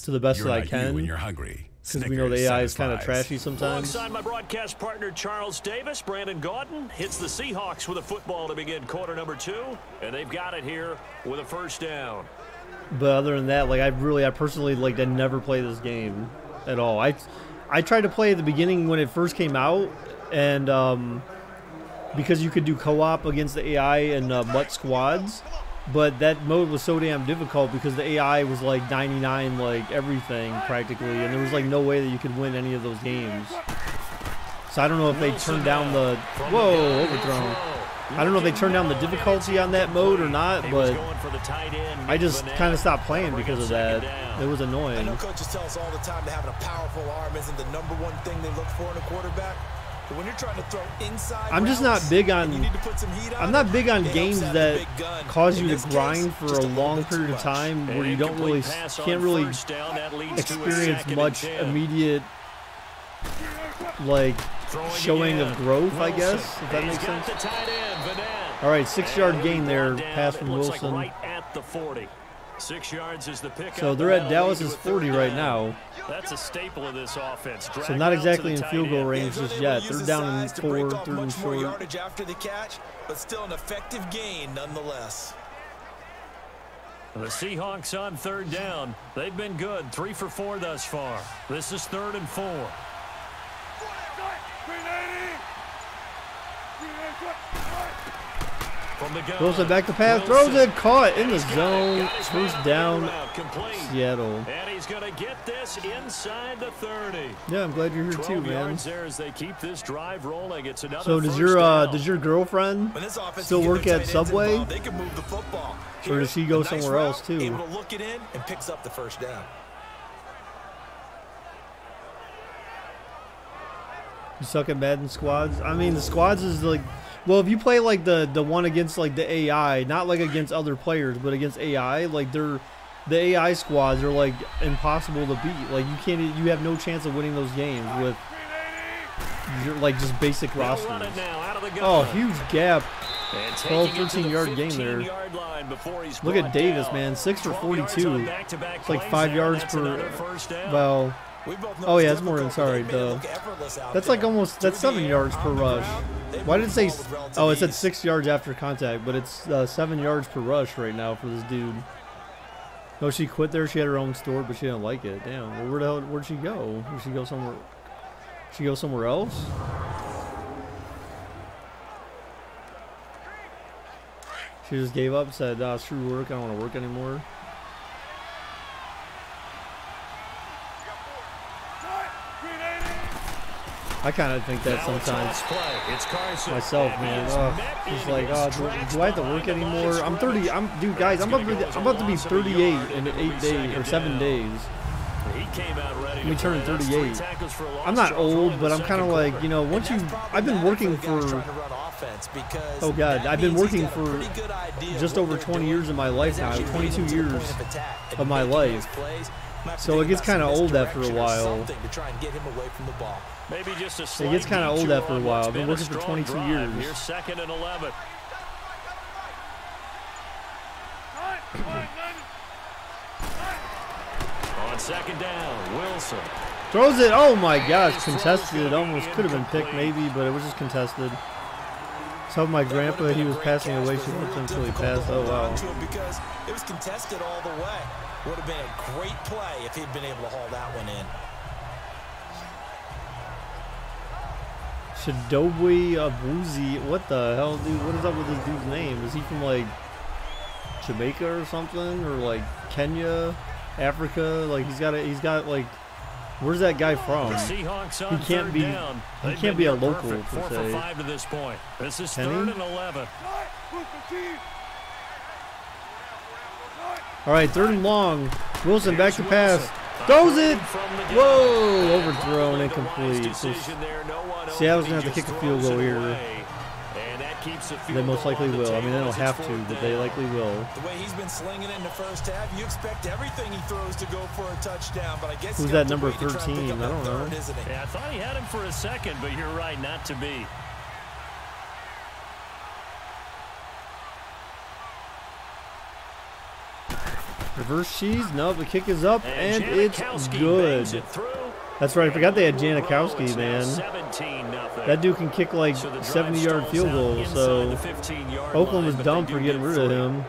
to the best that I can. When you're hungry. Since we know the AI is kind of trashy sometimes. Alongside my broadcast partner Charles Davis, Brandon Gaudin hits the Seahawks with a football to begin quarter number 2, and they've got it here with a first down. But other than that, like I personally like I never play this game at all. I tried to play at the beginning when it first came out, and because you could do co-op against the AI and MUT squads. But that mode was so damn difficult because the AI was like 99, like everything practically, and there was like no way that you could win any of those games. So I don't know if they turned down the overthrown. I don't know if they turned down the difficulty on that mode or not, but I just kind of stopped playing because of that. It was annoying. I know coaches tell us all the time that having a powerful arm isn't the number one thing they look for in a quarterback. But when you're trying to throw inside I'm just not big on. I'm not big on games that cause you to grind for a long period of time where you don't really can't really experience much immediate like showing of growth, I guess, if that makes sense. All right, 6-yard gain there, pass from Wilson. Right at the 40. 6 yards is the pick. So they're at Dallas's 40 right now. That's a staple of this offense. So not exactly in field goal range just yet. They're down in 4, 3rd and short. Yardage after the catch, but still an effective gain nonetheless. The Seahawks on 3rd down. They've been good. 3 for 4 thus far. This is 3rd and 4. Wilson back to pass, throws it, caught in the zone, first down, Seattle. And he's going to get this inside the 30. Yeah, I'm glad you're here too, man. There as they keep this drive rolling. It's another so does your girlfriend still work at Subway, or does she go somewhere else too? Able to look it in and picks up the first down. You suck at Madden squads? I mean, the squads is like, well, if you play like the one against like the AI, not like against other players, but against AI, like the AI squads are like impossible to beat. Like you have no chance of winning those games with like just basic rosters. Oh, huge gap. 12, 13-yard gain there. Look at Davis, man, 6 for 42. It's like 5 yards per. Well. Oh yeah, it's more than sorry. That's like almost 7 yards per rush. Why did it say? Oh, it said 6 yards after contact, but it's 7 yards per rush right now for this dude. No, she quit there. She had her own store, but she didn't like it. Damn. Well, where the hell? Where'd she go? Did she go somewhere? She go somewhere else? She just gave up. Said, "Screw work. I don't want to work anymore." I kind of think that sometimes myself, man. It's like, do I have to work anymore? I'm 30. Dude, guys, I'm about to be 38 in 8 days or 7 days. Let me turn 38. I'm not old, but I'm kind of like, you know, once you. I've been working for. Oh God, I've been working for just over 20 years of my life now. 22 years of my life. So it gets kind of old after a while. Maybe just a it gets kind of old after a while. I've been working for 22 years. Here's 2nd and 11. On 2nd down, Wilson throws it. Oh my gosh, contested. Almost could have been picked maybe, but it was just contested. So my grandpa, he was passing away. She looked until he passed. Oh wow. Because it was contested all the way. Would have been a great play if he'd been able to haul that one in. Shadobwe Abuzi, what the hell, dude? What is up with this dude's name? Is he from like Jamaica or something, or like Kenya, Africa? Like he's got like, where's that guy from? He can't be a local per se. 4 for 5 to this point. This is 3rd and 11. All right, 3rd and long. Wilson back to pass. Throws it. Whoa, overthrown, incomplete. So Seattle's going to have to kick a field goal here. They most likely will. I mean, they don't have to, but they likely will. The way he's been slinging it in the first half, you expect everything he throws to go for a touchdown, but I guess who's that number 13? I don't know. Yeah, I thought he had him for a second, but you're right, not to be. Reverse cheese. No, the kick is up, and it's good. That's right. I forgot they had Janikowski, man. That dude can kick like 70-yard field goals, so Oakland was dumb for getting rid of him,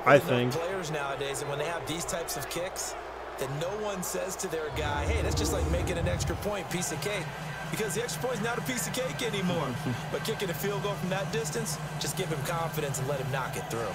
I think. Players nowadays, and when they have these types of kicks, that no one says to their guy, hey, that's just like making an extra point, piece of cake. Because the extra point is not a piece of cake anymore. But kicking a field goal from that distance, just give him confidence and let him knock it through.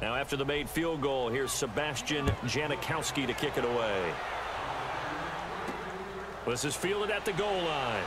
Now after the made field goal, here's Sebastian Janikowski to kick it away. This is fielded at the goal line.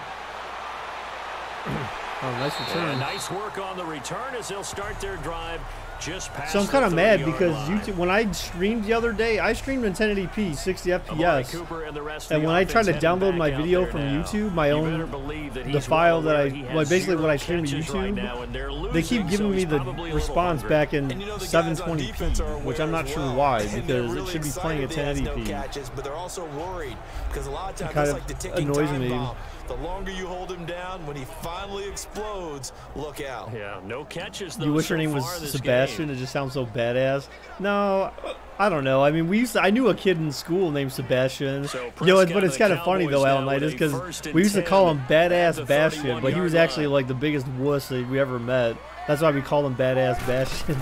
Oh, nice return. And nice work on the return as they'll start their drive Just past So I'm kind of the mad 30-yard because line. YouTube, when I streamed the other day, I streamed in 1080p, 60 FPS. Cooper and the rest of And the when I tried to offense heading download back my out video there from now. YouTube, my You own, better believe that the he's file well that aware he has well, basically what I zero streamed to catches right YouTube, now, and they're they keep losing, giving so me he's the probably a little response hungry. back in And you know the guys on defense are 720p, which I'm aware not as sure well. why, And they're because it really should be playing at excited he has no 1080p. catches, but they're also worried because a lot of times kind it's of like the ticking annoys time me. bomb. The longer you hold him down, when he finally explodes, look out. Yeah, no catches. You wish her name was Sebastian? It just sounds so badass. No, I don't know. I mean, I knew a kid in school named Sebastian. So But it's kind of funny though, Alan Knight, is because we used to call him Badass Bastion, but he was actually like the biggest wuss that we ever met. That's why we called him Badass Bastion.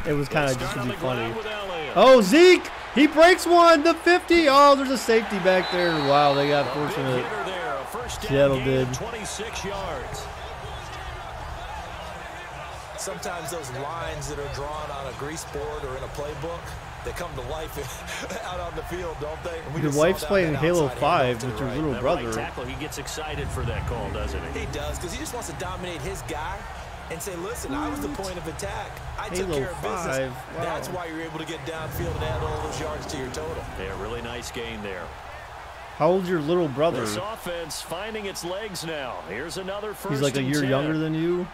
It was kind of just to be funny. Oh, Zeke! He breaks one, the 50. Oh, there's a safety back there. Wow, they got fortunate. Seattle did. 26 yards. Sometimes those lines that are drawn on a grease board or in a playbook, they come to life out on the field, don't they? And we Your just wife's saw playing that Halo outside 5 handoff to with the your right. little That brother. right tackle, he gets excited for that call, doesn't he? He does, because he just wants to dominate his guy and say, listen, I was the point of attack. I took Halo care of business. 5, wow. That's why you're able to get downfield and add all those yards to your total. Yeah, really nice game there. How old's your little brother? This offense finding its legs now. Here's another first. He's like a and year 10. younger than you.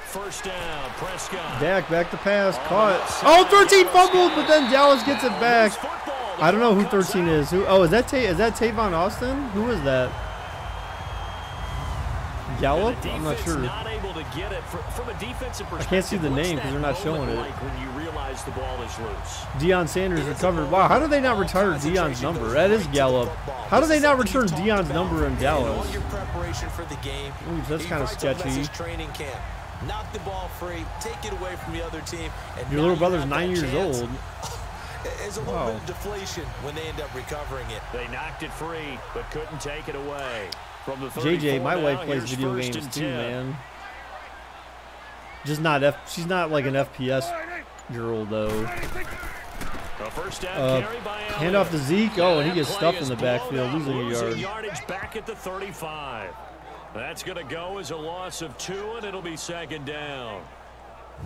First down, Prescott. Dak back to pass, caught. Oh, 13 fumbled, but then Dallas gets it back. I don't know who 13 is. Who? Oh, is that Tavon Austin? Who is that? Gallup? I'm not sure. Not able to get it from a defensive perspective. I can't see the name because they're not showing it. Like when you realize the ball is loose. Deion Sanders recovered. Wow, how do they not retire Deion's number? That is Gallup. How do they not return Deion's number in Dallas? Your preparation for the game. Ooh, that's kind of sketchy. Training camp. Knock the ball free, take it away from the other team. And Your little brother's 9 years old. There's a little bit of deflation when they end up recovering it. They knocked it free, but couldn't take it away. From the 34 JJ, my now, wife plays here's video first games and too, 10. man. Just not she's not like an FPS girl though. A first down carry by Hand off to Zeke. Oh, and he gets That stuffed play in the is blown backfield, out, losing a yard. Yardage back at the 35. That's going to go as a loss of 2, and it'll be second down.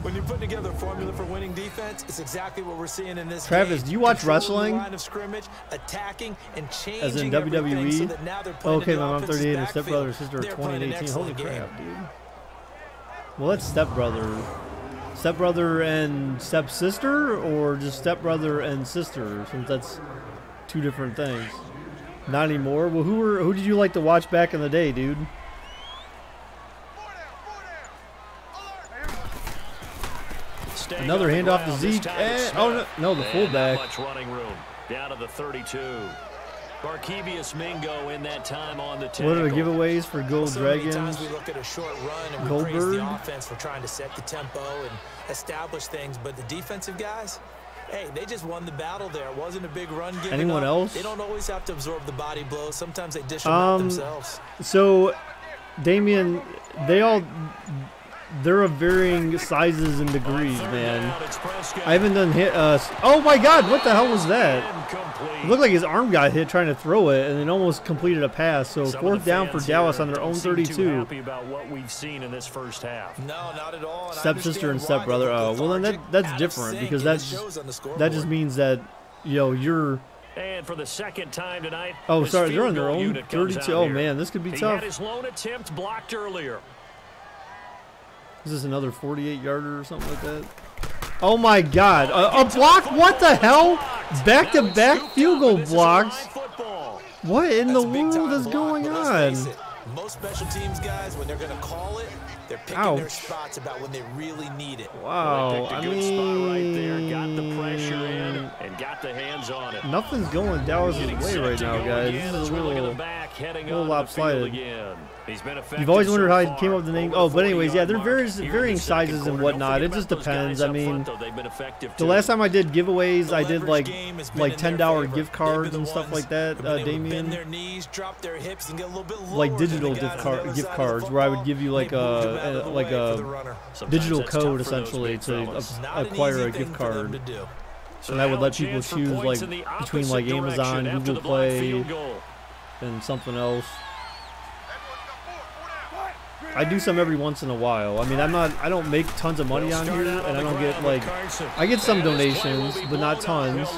When you're putting together a formula for winning defense, it's exactly what we're seeing in this Travis, game. do you watch Controlling the wrestling? line of scrimmage, attacking and changing As in everything WWE? so that now they're playing Okay, in the my mom offense's 38 and backfield. stepbrother and sister are They're playing an 20 Holy excellent game. crap, dude. Well, that's stepbrother. Stepbrother and stepsister, or just stepbrother and sister, since that's two different things. Not anymore. Well, who did you like to watch back in the day, dude? Another handoff to Zeke. Oh, no, the fullback. Not much running room. Down to the 32. Barkevius Mingo in that time on the tackle. What are the giveaways for Gold So many Dragons? times we look at a short run and we praise Goldberg? the offense for trying to set the tempo and establish things, but the defensive guys, hey, they just won the battle there. It wasn't a big run given Anyone up. else? They don't always have to absorb the body blows. Sometimes they dish them out themselves. So, Damien, they're of varying sizes and degrees, man. I haven't done hit. Oh my God! What the hell was that? It looked like his arm got hit trying to throw it, and it almost completed a pass. So fourth down for Dallas on their own 32. Happy about what we've seen in this first half. No, not at all. And I Stepsister and understand why stepbrother. they look Oh, well then lethargic, that's out of different sync, because and it shows on the that scoreboard. just means that you're. And for the second time tonight, Oh, his sorry, they're on field their goal own unit comes 32. out Oh here. man, this could be He tough. had his lone attempt blocked earlier. Is this another 48-yarder or something like that? Oh my God! A block? What the hell? Back-to-back field goal blocks. What in the world is going on? Most special teams guys, when they're going to call it, they're picking their spots about when they really need it. Wow, They picked a good spot right there, got the pressure in, and got the hands on it. Nothing's going Dallas' way right now, guys. This is a little lopsided. You've always wondered how he came up with the name. Oh, but anyways, yeah, they're varying sizes and whatnot. It just depends. I mean, the last time I did giveaways, I did like $10 gift cards and stuff like that, Damien. Like digital gift cards, where I would give you like a digital code essentially to acquire a gift card. And I would let people choose like between like Amazon, Google Play, and something else. I do some every once in a while. I mean, I don't make tons of money on here, and I don't get like, I get some donations, but not tons.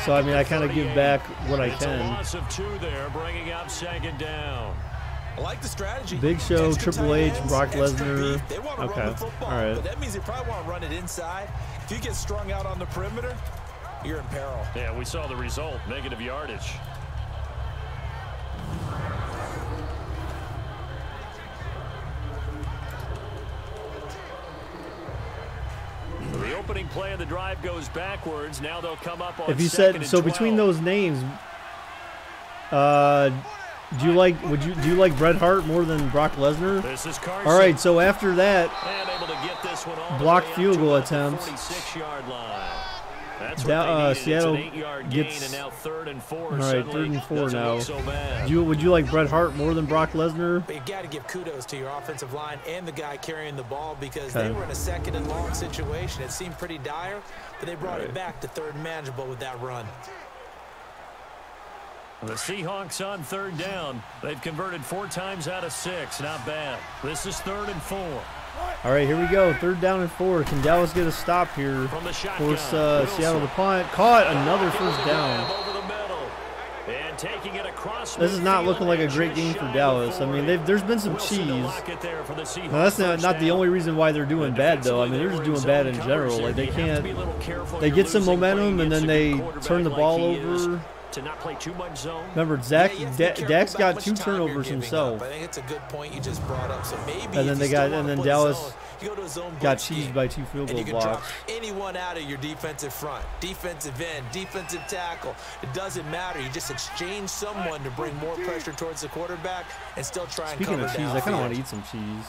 So I mean, I kind of give back what I can. I like the strategy. Big Show, Triple H, Brock Lesnar. Okay, all right. But that means they probably want to run it inside. If you get strung out on the perimeter, you're in peril. Yeah, we saw the result, negative yardage. The opening play of the drive goes backwards. Now they'll come up on. If you said so, between those names, do you like Bret Hart more than Brock Lesnar? This is Carson. All right, so after that, And able to get this one all blocked the way field out goal to attempts. 46-yard line. That's what they needed. Seattle it's an 8-yard gets. gain, and now 3rd and 4. All right, 3rd and 4 now. So bad. Would you like Bret Hart more than Brock Lesnar? But you got to give kudos to your offensive line and the guy carrying the ball because they were in a 2nd and long situation. It seemed pretty dire, but they brought it back to 3rd and manageable with that run. The Seahawks on 3rd down. They've converted 4 times out of 6. Not bad. This is 3rd and 4. All right, here we go. 3rd down and 4. Can Dallas get a stop here? From the shotgun, Force Seattle to punt. Caught another 1st down. Over the middle. And taking it across This is not looking like a great game for Dallas. I mean, there's been some cheese. Now, that's not the only reason why they're doing bad, though. I mean, they're just doing bad in general. Like, they can't. They get some momentum, and then they turn the ball over. To not play too much zone. Remember, Dak's got 2 turnovers himself. I think it's a good point you just brought up. So maybe and then Dallas got cheesed by 2 field goal and you can blocks. drop anyone out of your defensive front, defensive end, defensive tackle. It doesn't matter. You just exchange someone to bring more pressure towards the quarterback and still try and Speaking cover of cheese, I kind of downfield. want to eat some cheese.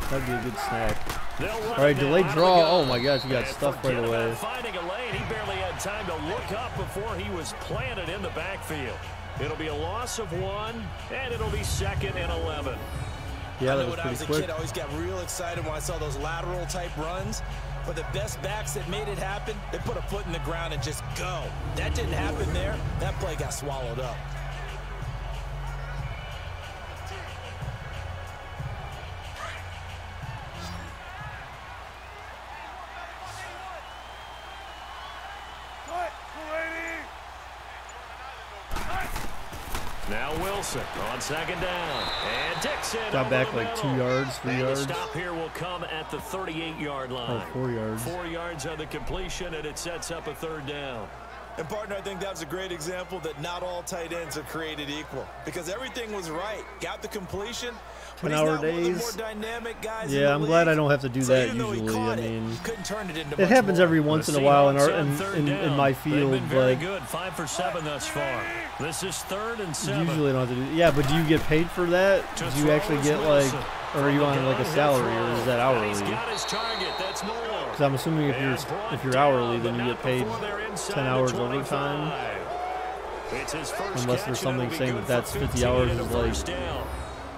That'd be a good snack. All right, delayed draw. Oh my gosh, you got stuffed right away. Finding a lane, he barely had time to look up before he was planted in the backfield. It'll be a loss of 1, and it'll be 2nd and 11. Yeah, that was when I was pretty a quick. kid, I always got real excited when I saw those lateral type runs. But the best backs that made it happen, they put a foot in the ground and just go. That didn't happen there. That play got swallowed up. Now Wilson on 2nd down. And Dixon Got back like 2 yards, 3 yards. The stop here will come at the 38-yard line. Oh, 4 yards. 4 yards on the completion, and it sets up a 3rd down. And, partner, I think that's a great example that not all tight ends are created equal. Because everything was right. Got the completion. 10-hour days. More dynamic guys Yeah, I'm glad I don't have to do that usually. I mean, it happens every once in a while in my field, They've been very but good. 5 for 7 thus far. This is 3rd and 7. usually I don't have to do. Yeah, but do you get paid for that? Do you actually get like, or are you on like a salary, or is that hourly? He's got his target. That's Moore. Because I'm assuming if you're hourly, then you get paid 10 hours overtime. Unless there's something saying that that's 50 hours is like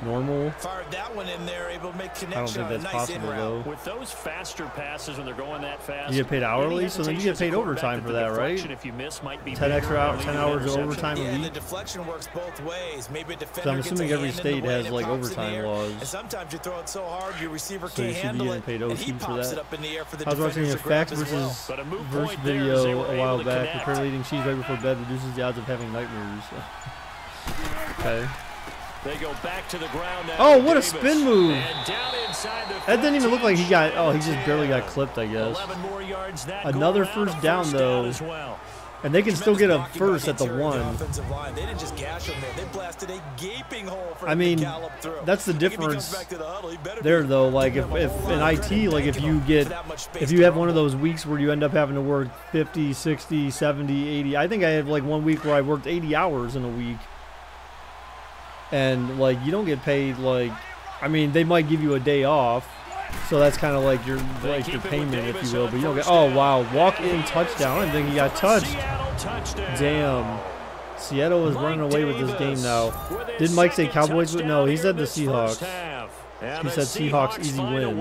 normal. Fired that one in there, able to make I don't connection think that's possible though. With those faster passes when they're going that fast, You get paid hourly, so then you get paid overtime for that, right? If you miss, might be 10 extra hours, 10 hours of overtime Yeah, a and the week. deflection works both ways. Maybe a defender So I'm gets assuming a every hand in state the way has and it like pops in the overtime air. laws. And sometimes you throw it so hard your receiver So you can't should be handle getting it, paid and he OT for pops that. it up in the air for the I was watching a defenders to grab fact as well. versus But a move verse point there as they video were a able while to back. connect. Apparently eating cheese right before bed reduces the odds of having nightmares. Okay. They go back to the ground now. Oh, what a Davis. spin move. And down inside the That didn't even look like he 15 got. Oh, he just barely got clipped, I guess. 11 more yards that Another go around, first a down, though. as well. And they can still get a Tremendous blocking first by at the interior 1. offensive line. They didn't just gash him there. They blasted a gaping hole for I him mean, to gallop through. that's the I think if he comes difference back to the huddle, he better there be- though. Like give him a if whole in lot of IT, credit, like if thanking you him get for that much space if to you have run one of with. those weeks where you end up having to work 50, 60, 70, 80. I think I had like one week where I worked 80 hours in a week. And like you don't get paid like, I mean they might give you a day off, so that's kind of like your payment if you will. But you don't get. Oh wow, walk in touchdown. I didn't think he got touched. Damn, Seattle was running away with this game now. Didn't Mike say Cowboys? No, he said the Seahawks. He said Seahawks easy win.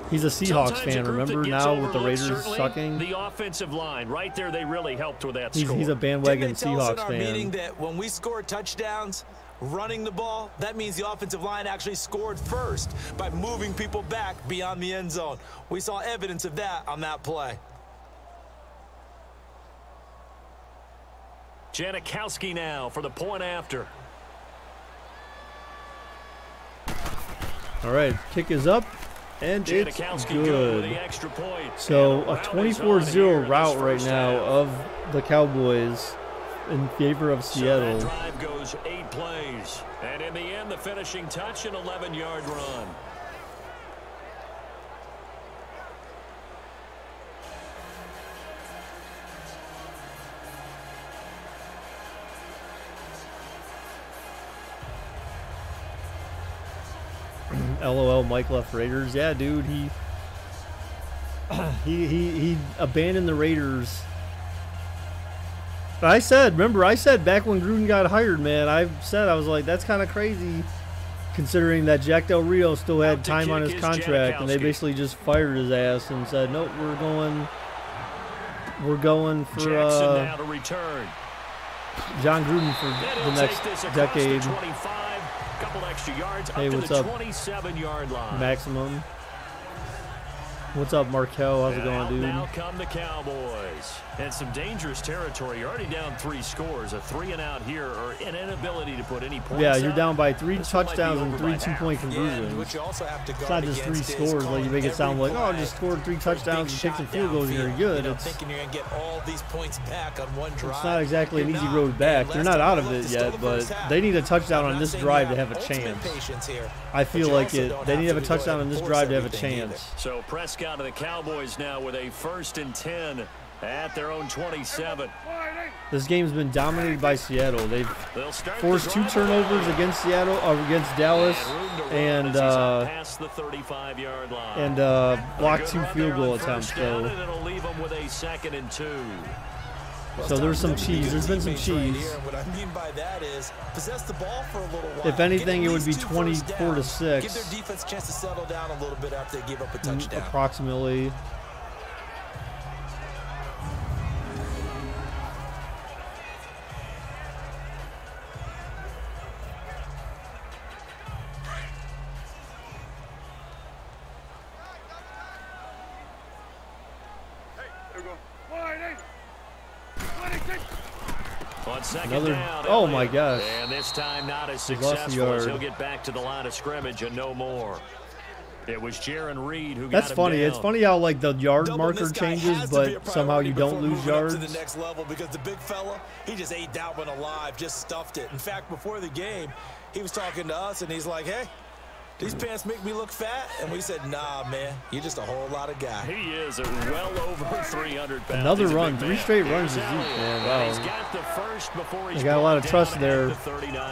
He's a Seahawks fan, remember now with the Raiders sucking. The offensive line right there, they really helped with that He's score. a bandwagon Didn't they tell us in Seahawks our meeting fan. that when we score touchdowns, running the ball, that means the offensive line actually scored first by moving people back beyond the end zone. We saw evidence of that on that play. Janikowski now for the point after. All right, kick is up, and it's good. So a 24-0 route right now of the Cowboys in favor of Seattle. So that drive goes 8 plays, and in the end, the finishing touch, an 11-yard run. LOL, Mike left Raiders. Yeah, dude, he abandoned the Raiders. But I said back when Gruden got hired, man, I was like, that's kind of crazy, considering that Jack Del Rio still had time on his contract, and they basically just fired his ass and said, nope, we're going for now to return. John Gruden for the next decade. Couple extra yards hey, up what's to the up? 27-yard line. Maximum. What's up, Markel? How's it going, dude? Now come the Cowboys. And some dangerous territory. You're already down 3 scores. A 3-and-out here, or an inability to put any points. Yeah, you're up. down by 3 touchdowns and 3 by 2-point conversions. Yeah, you also have to it's not just 3 scores. Like you make it sound like, oh, just scored 3 touchdowns and kicked some field goals and you're good. It's thinking you're gonna get all these points back on one drive. It's not exactly an easy road back. They're not out of it yet, but they need a touchdown on this drive to have a chance. I feel like they need to have a touchdown on this drive to have a chance. So Prescott and the Cowboys now with a 1st and 10 at their own 27. This game's been dominated by Seattle. They've forced 2 turnovers against Seattle, or against Dallas, and past the 35-yard line. blocked 2 field goal attempts. So it'll leave them with a 2nd and 2. So there's some cheese. There's been some cheese. What I mean by that is possess the ball for a little while. If anything, it would be 24-6. Give their defense a chance to settle down a little bit after they give up a touchdown. Approximately. Oh my gosh. And this time not as successful as he'll get back to the line of scrimmage and no more. It was Jaron Reed who got That's funny. Down. It's funny how like the yard marker changes, but somehow you don't lose yards. To the next level because the big fella, he just ate that one alive, just stuffed it. In fact, before the game, he was talking to us and he's like, "Hey, these pants make me look fat," and we said, "Nah, man, you're just a whole lot of guy." He is well over 300 pounds. Another run, 3 straight runs to Zeke, man. Wow. He's got the first before he's got a lot of trust there.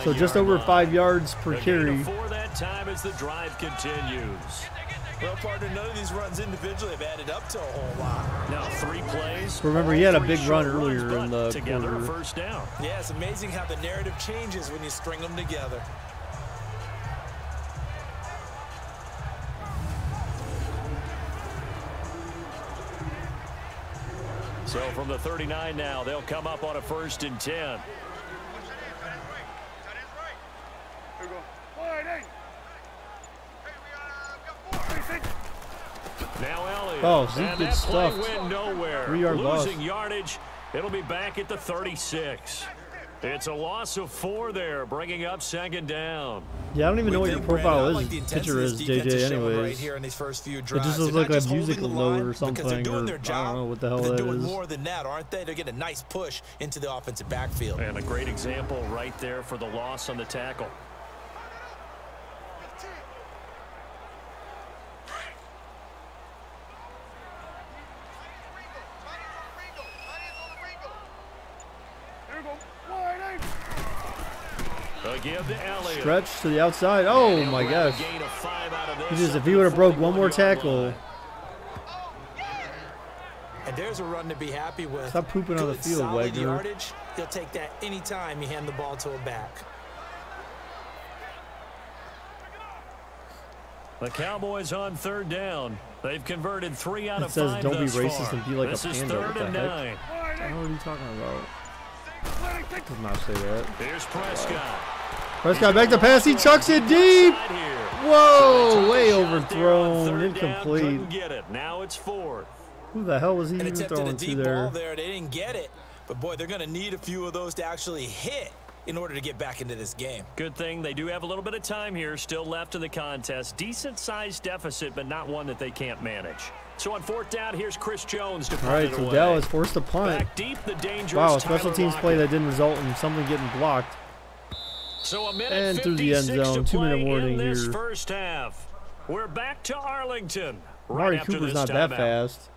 So just over 5 yards per carry. Before that time as the drive continues. Well, partner, none of these runs individually have added up to a whole lot. Now 3 plays. Remember, he had a big run earlier in the together quarter. First down. Yeah, it's amazing how the narrative changes when you string them together. So from the 39 now, they'll come up on a 1st and 10. Now Elliott. Oh, Zeke gets stuffed. Went nowhere. 3-yard loss. Losing yardage. It'll be back at the 36. It's a loss of 4 there, bringing up 2nd down. Yeah, I don't even know what your profile like picture is, JJ, anyways. Right here in these first few It drives. just looks like a musical note or something, or I don't know what the hell that is. They're doing more than that, aren't they? They're getting a nice push into the offensive backfield. And a great example right there for the loss on the tackle. Stretch to the outside. Oh my gosh. If he would have broke one more tackle. And there's a run to be happy with. Stop pooping on the field, Wagner. Yardage. He'll take that anytime you hand the ball to a back. The Cowboys on 3rd down. They've converted 3 out of 5 It says don't be racist far. and be like This a is panda. 3rd What the and heck? 9. What are you talking about? Does not say that. Here's Prescott. Prescott back to pass. He chucks it deep. Whoa, way overthrown, incomplete. Get it. Now it's 4th. Who the hell was he even throwing a deep to there? ball there. They didn't get it. But, boy, they're going to need a few of those to actually hit in order to get back into this game. Good thing they do have a little bit of time here still left in the contest. Decent-sized deficit, but not one that they can't manage. So on 4th down, here's Chris Jones to punt All right, it so away. Dallas forced a punt. Back deep, the dangerous Wow, special Tyler teams Lockett. play that didn't result in something getting blocked. So a minute And through the end 56 zone, to 2-minute play warning in this here. first half. We're back to Arlington. Amari after Cooper's this not that timeout. fast.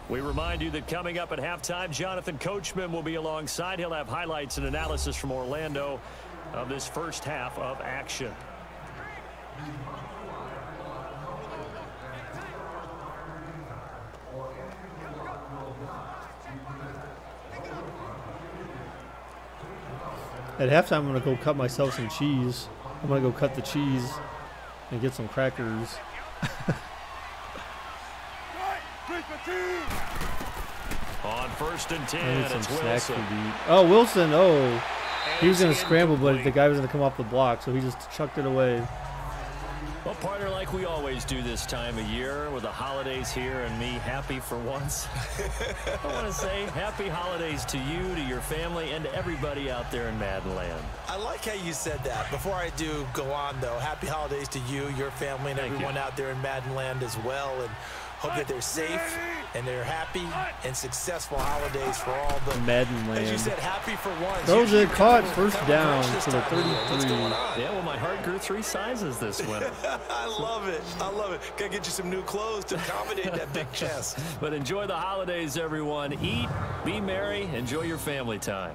We remind you that coming up at halftime, Jonathan Coachman will be alongside. He'll have highlights and analysis from Orlando of this first half of action. At halftime, I'm going to go cut myself some cheese. I'm going to go cut the cheese and get some crackers. On 1st and 10, I need some it's snacks to Wilson. eat. Oh, Wilson. Oh, he was going to It's scramble, but incomplete. the guy was going to come off the block, so he just chucked it away. Well, partner, like we always do this time of year with the holidays here and me happy for once. I want to say happy holidays to you, to your family, and to everybody out there in Madden land. I like how you said that. Before I do go on, though, happy holidays to you, your family, and everyone out there in Madden land as well. And hope that they're safe and they're happy and successful holidays for all the Madden As you land. said, happy for once. Throws Usually it, caught, kind of first kind of down rush this for the time of year. What's 33. going on? Yeah, well, my heart grew 3 sizes this winter. I love it. I love it. Gotta get you some new clothes to accommodate that big chest. But enjoy the holidays, everyone. Eat, be merry, enjoy your family time.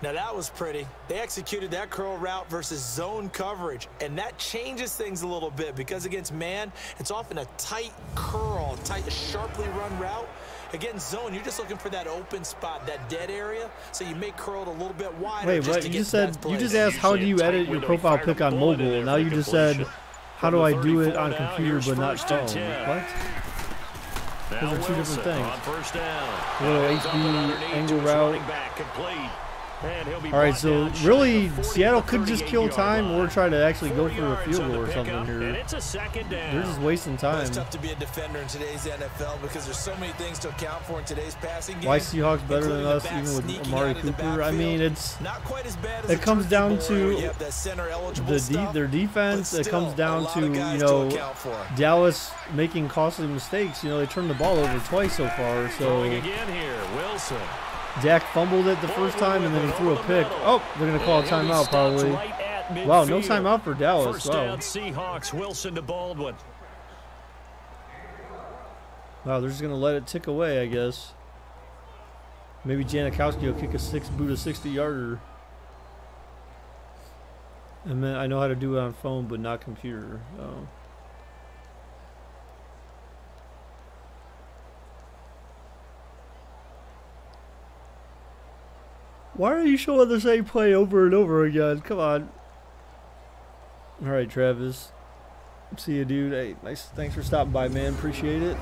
Now that was pretty. They executed that curl route versus zone coverage, and that changes things a little bit because against man, it's often a tight curl, tight, sharply run route. Against zone, you're just looking for that open spot, that dead area, so you make curled a little bit wider. Wait, just what? to You get just to said that you place. just asked how do you edit your profile pic on mobile. Now you just said how do I do it on computer but not phone? What? Those are two different things. On 1st down. Little HB angle route. All right, so really, Seattle could just kill time or try to actually go for a field goal or something here. It's a second down. They're just wasting time. It's tough to be a defender in today's NFL because there's so many things to account for in today's passing game. Why Seahawks better than including the us, back even with sneaking Amari out of the Cooper? I mean, backfield. it's Not quite as bad as it a comes turkey down bowl to where you have that center eligible stuff, their defense. but It comes still, down a lot to of guys you know account for. Dallas making costly mistakes. You know, they turned the ball over twice so far. Throwing So again here, Wilson. Dak fumbled it the first time and then he threw a pick. Oh, they're gonna call a timeout probably. Wow, no timeout for Dallas. First Wow. down, Seahawks. Wilson to Baldwin. Wow, they're just gonna let it tick away, I guess. Maybe Janikowski will kick a 60-yarder. And then I know how to do it on phone, but not computer. Oh. Why are you showing the same play over and over again? Come on. All right, Travis. See you, dude. Hey, nice. Thanks for stopping by, man. Appreciate it.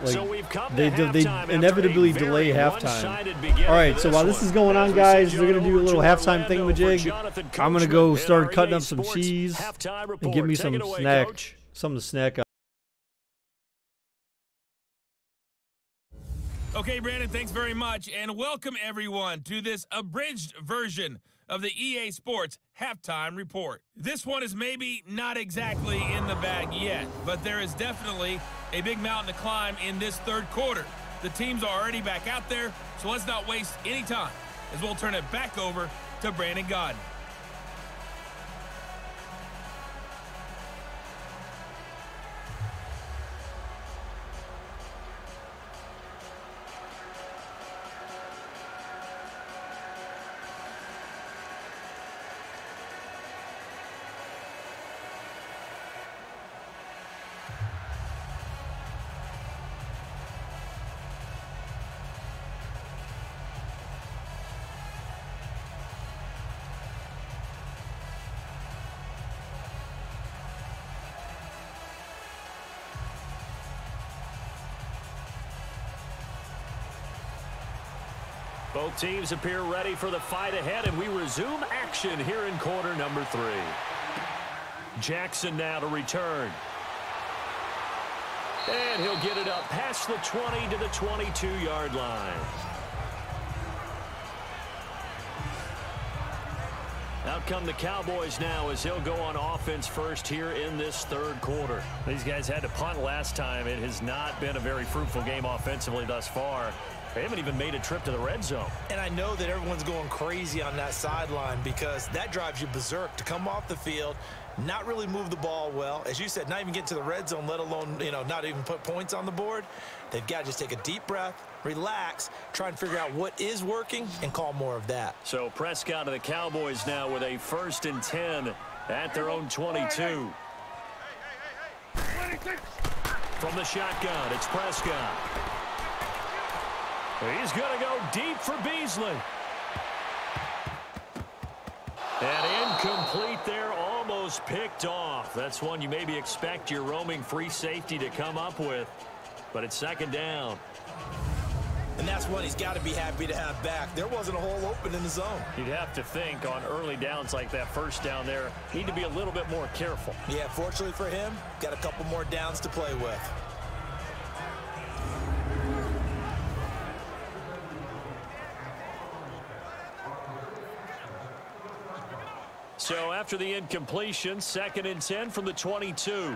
Like, So we've come to they halftime after inevitably a very delay halftime. one-sided beginning All right, to so while this one. is going on, As we guys, send they're you going to do a over little to halftime Orlando for thingamajig. Jonathan I'm going to Coachman go in start our cutting EA up some Sports cheese halftime and report. give me Take some it away, snack, Coach. something to snack on. Okay, Brandon, thanks very much, and welcome everyone to this abridged version of the EA Sports Halftime Report. This one is maybe not exactly in the bag yet, but there is definitely a big mountain to climb in this third quarter. The teams are already back out there, so let's not waste any time as we'll turn it back over to Brandon Godden. Both teams appear ready for the fight ahead, and we resume action here in quarter number 3. Jackson now to return. And he'll get it up past the 20 to the 22-yard line. Out come the Cowboys now as he'll go on offense first here in this third quarter. These guys had to punt last time. It has not been a very fruitful game offensively thus far. They haven't even made a trip to the red zone. And I know that everyone's going crazy on that sideline because that drives you berserk to come off the field, not really move the ball well. As you said, not even get to the red zone, let alone, not even put points on the board. They've got to just take a deep breath, relax, try and figure out what is working, and call more of that. So Prescott of the Cowboys now with a 1st and 10 at their own 22. From the shotgun, it's Prescott. He's going to go deep for Beasley. And incomplete there, almost picked off. That's one you maybe expect your roaming free safety to come up with. But it's 2nd down. And that's one he's got to be happy to have back. There wasn't a hole open in the zone. You'd have to think on early downs like that 1st down there, need to be a little bit more careful. Yeah, fortunately for him, got a couple more downs to play with. So after the incompletion, 2nd and 10 from the 22.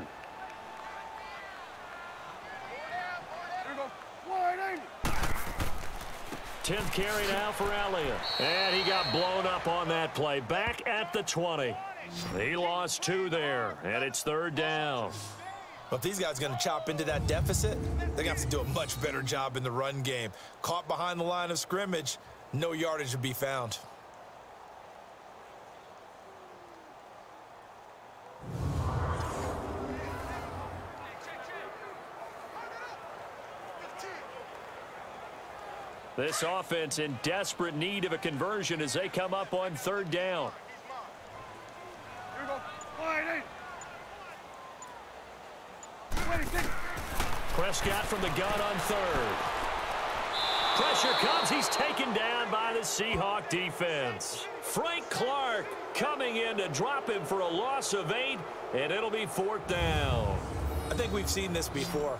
Tenth carry now for Elliott. And he got blown up on that play. Back at the 20. He lost 2 there, and it's 3rd down. Well, if these guys are going to chop into that deficit, they're going to have to do a much better job in the run game. Caught behind the line of scrimmage, no yardage to be found. This offense in desperate need of a conversion as they come up on 3rd down. Prescott from the gun on 3rd. Pressure comes. He's taken down by the Seahawks defense. Frank Clark coming in to drop him for a loss of 8, and it'll be 4th down. I think we've seen this before.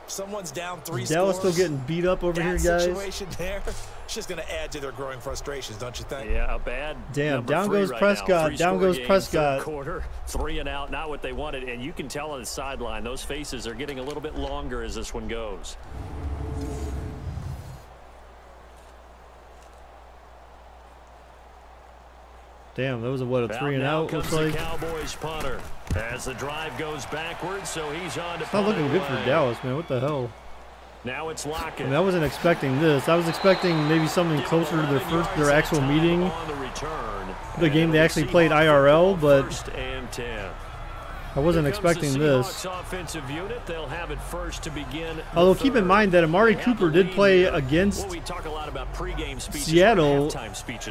Someone's down 3 Dallas scores. still getting beat up over here, guys. Situation there, it's just going to add to their growing frustrations, don't you think? Yeah, a bad. Damn, down goes Prescott. Down goes Prescott. Quarter, 3 and out, not what they wanted, and you can tell on the sideline those faces are getting a little bit longer as this one goes. Damn, that was a what, a 3 and out looks like. Cowboys punter as the drive goes backwards, so he's on to. It's not looking good for Dallas, man. What the hell? Now it's Lockett. I mean, I wasn't expecting this. I was expecting maybe something closer to their actual meeting. The game they actually played IRL, but I wasn't expecting this. Although keep in mind that Amari Cooper did play against Seattle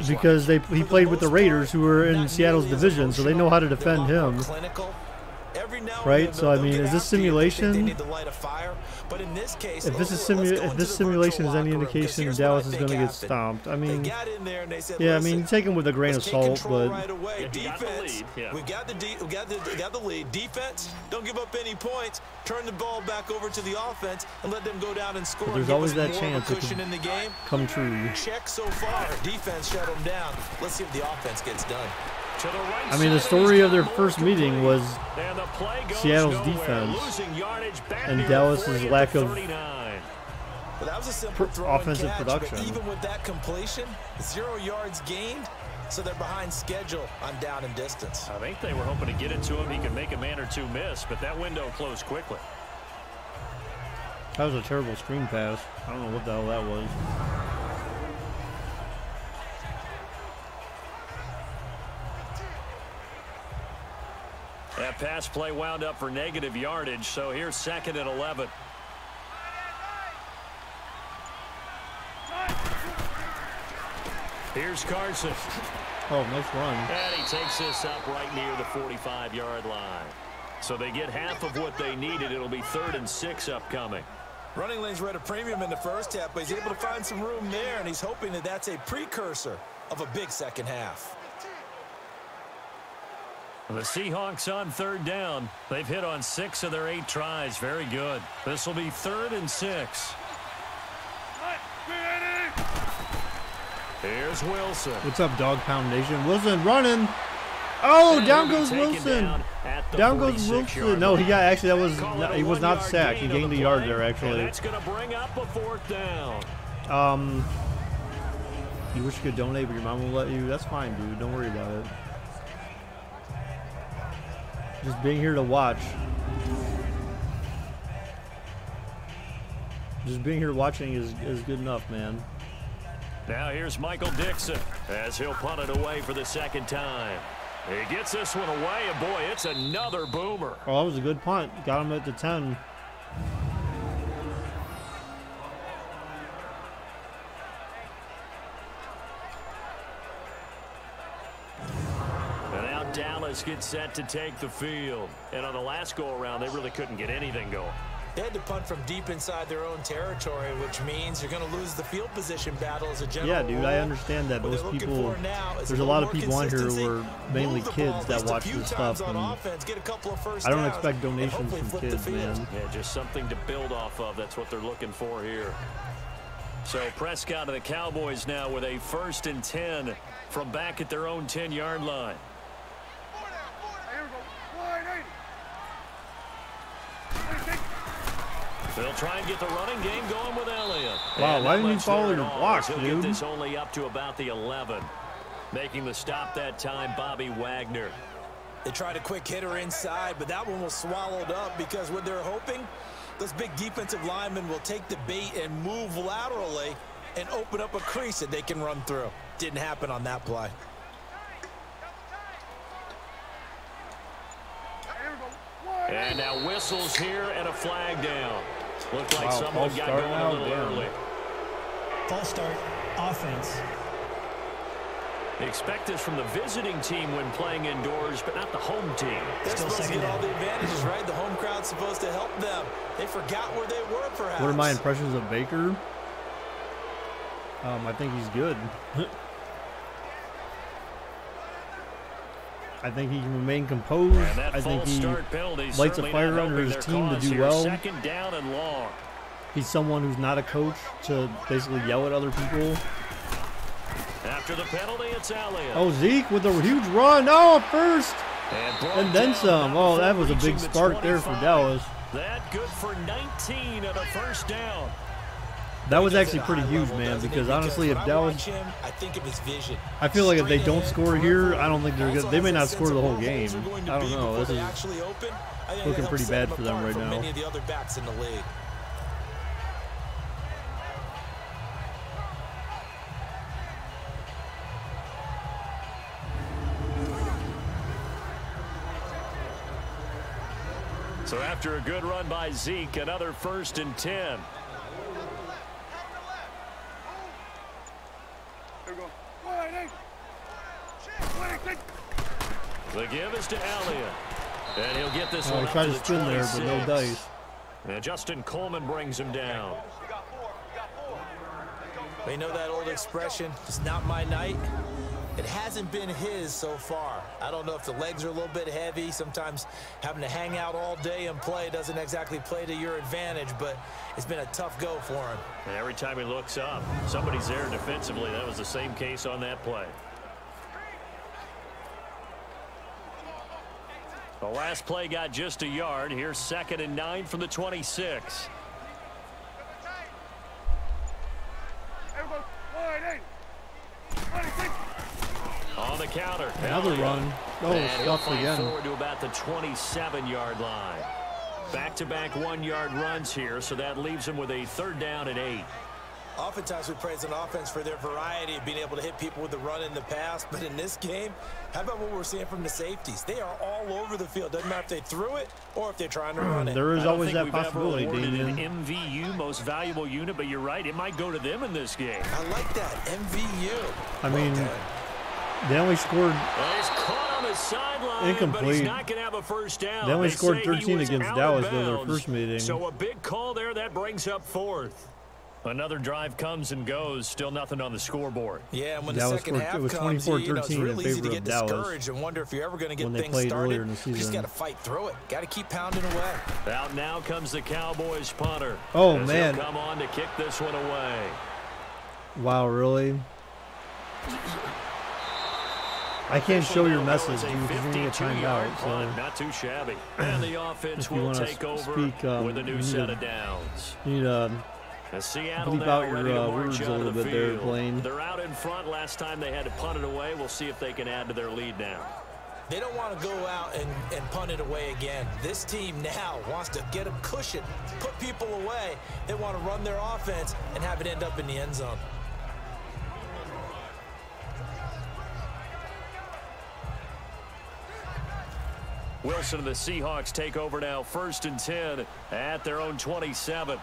because he played with the Raiders, who were in Seattle's division, so they know how to defend him. Right? So I mean, is this simulation? If this simulation is any indication, Dallas is going to get stomped. I mean, yeah, I mean, take him with a grain of salt, but Defense, we got the lead. Defense, don't give up any points. Turn the ball back over to the offense and let them go down and score. But there's always that chance it could come true. Check so far. Defense shut them down. Let's see if the offense gets done. I mean, the story of their first meeting was Seattle's defense and Dallas's lack of offensive production. But even with that completion, 0 yards gained, so they're behind schedule on down and distance. I think they were hoping to get it to him. He could make a man or two miss, but that window closed quickly. That was a terrible screen pass. I don't know what the hell that was. That pass play wound up for negative yardage, so here's 2nd and 11. Here's Carson. Oh, nice run. And he takes this up right near the 45-yard line. So they get half of what they needed. It'll be 3rd and 6 upcoming. Running lanes were at a premium in the first half, but he's able to find some room there, and he's hoping that that's a precursor of a big second half. The Seahawks on third down. They've hit on 6 of their 8 tries. Very good. This will be 3rd and 6. Here's Wilson. What's up, Dog Pound Nation? Wilson running. Oh, And down he'll be goes taken Wilson. down at the Down goes 46-yard Wilson. No, he line. got actually that was Call it a he was not 1-yard sacked. He gain gained on a the yard play, there and actually. that's going to bring up a 4th down. You wish you could donate, but your mom won't let you. That's fine, dude. Don't worry about it. Just being here to watch. Just being here watching is good enough, man. Now here's Michael Dixon as he'll punt it away for the 2nd time. He gets this one away, and boy, it's another boomer. Oh, that was a good punt. Got him at the 10. And now Dallas gets set to take the field. And on the last go-around, they really couldn't get anything going. They had to punt from deep inside their own territory, which means you're going to lose the field position battle as a general Yeah, dude, rule. I understand that. What Most they're looking people, for now is there's a little lot of more people on here who consistency. are mainly Move the kids ball at that least a watch few this times stuff. on And offense, get a couple of first I don't downs, expect and donations hopefully from flip the kids, field. man. Yeah, just something to build off of. That's what they're looking for here. So Prescott of the Cowboys now with a 1st and 10 from back at their own 10-yard line. They'll try and get the running game going with Elliott. Wow, And why not didn't you much follow there your at all, blocks, as he'll dude? get this only up to about the 11. Making the stop that time, Bobby Wagner. They tried a quick hitter inside, but that one was swallowed up because what they're hoping, those big defensive linemen will take the bait and move laterally and open up a crease that they can run through. Didn't happen on that play. And now whistles here and a flag down. Looked like Wow, someone false got start going now? a little Damn. early. False start, offense. Expect this from the visiting team when playing indoors, but not the home team. They're Still supposed to second get all down. the advantages, right? The home crowd's supposed to help them. They forgot where they were, perhaps. What are my impressions of Baker? I think he's good. I think he can remain composed. And that I think false he start penalty lights a certainly fire not under helping his their team to cause do here. well. 2nd down and long. He's someone who's not a coach to basically yell at other people. After the penalty, it's Elliott. Oh, Zeke with a huge run. Oh, first. brought And then down some. now Oh, that was a reaching big the spark there for 25. Dallas. That good for 19 and a 1st down. That was He does actually it at a pretty high huge, level, man, doesn't he? because honestly, if when I Dallas, watch him, I think of his vision. I feel like if they Straight don't ahead, score here, peripheral. I don't think they're good. Also They may has a not sense score the of whole where game. holes are going to I don't be know. before This they is actually open. I think looking that pretty helps bad set for him them apart right from now. many of the other backs in the league. So after a good run by Zeke, another 1st and 10. The give is to Elliott. And he'll get this Oh, one he up tried to to the spin there, but no 26. dice. And Justin Coleman brings him down. They know that old expression, it's not my night. It hasn't been his so far. I don't know if the legs are a little bit heavy. Sometimes having to hang out all day and play doesn't exactly play to your advantage, but it's been a tough go for him. And every time he looks up, somebody's there defensively. That was the same case on that play. The last play got just a yard. Here's 2nd and 9 from the 26. On the counter. Another Elliott. run. Oh, And he'll stuffed fight again. forward to about the 27-yard line. Back-to-back 1-yard runs here, so that leaves him with a 3rd down and 8. Oftentimes we praise an offense for their variety of being able to hit people with the run in the past, but in this game, how about what we're seeing from the safeties? They are all over the field. Doesn't matter if they threw it or if they're trying to run it. There is I don't always think that we've ever possibility, awarded Damien. an MVU, most valuable unit, but you're right. It might go to them in this game. I like that. MVU. I mean, Well done. They only scored. He's caught on the sideline, incomplete. but he's not going to have a first down. They only They scored say 13 he was against out Dallas, of though, their bounds. first meeting. So a big call there. That brings up fourth. Another drive comes and goes. Still nothing on the scoreboard. Yeah, and when Dallas the second scored, half it was comes, 24-13 it's in real easy favor to of get Dallas discouraged and wonder if you're ever going to get when they things played started. earlier in the You just season. got to fight through it. Got to keep pounding away. Out now comes the Cowboys punter. Oh, as man. he'll come on to kick this one away. Wow, really? I can't show your message, dude, because you're going to get timed out. So Not too shabby. And the offense if you will want to take over speak, with a new set of downs. you need to As Seattle bleep now out ready your to march words a onto little the bit there, field. Blaine. They're out in front. Last time they had to punt it away. We'll see if they can add to their lead now. They don't want to go out and punt it away again. This team now wants to get a cushion, put people away. They want to run their offense and have it end up in the end zone. Wilson and the Seahawks take over now, 1st and 10 at their own 27.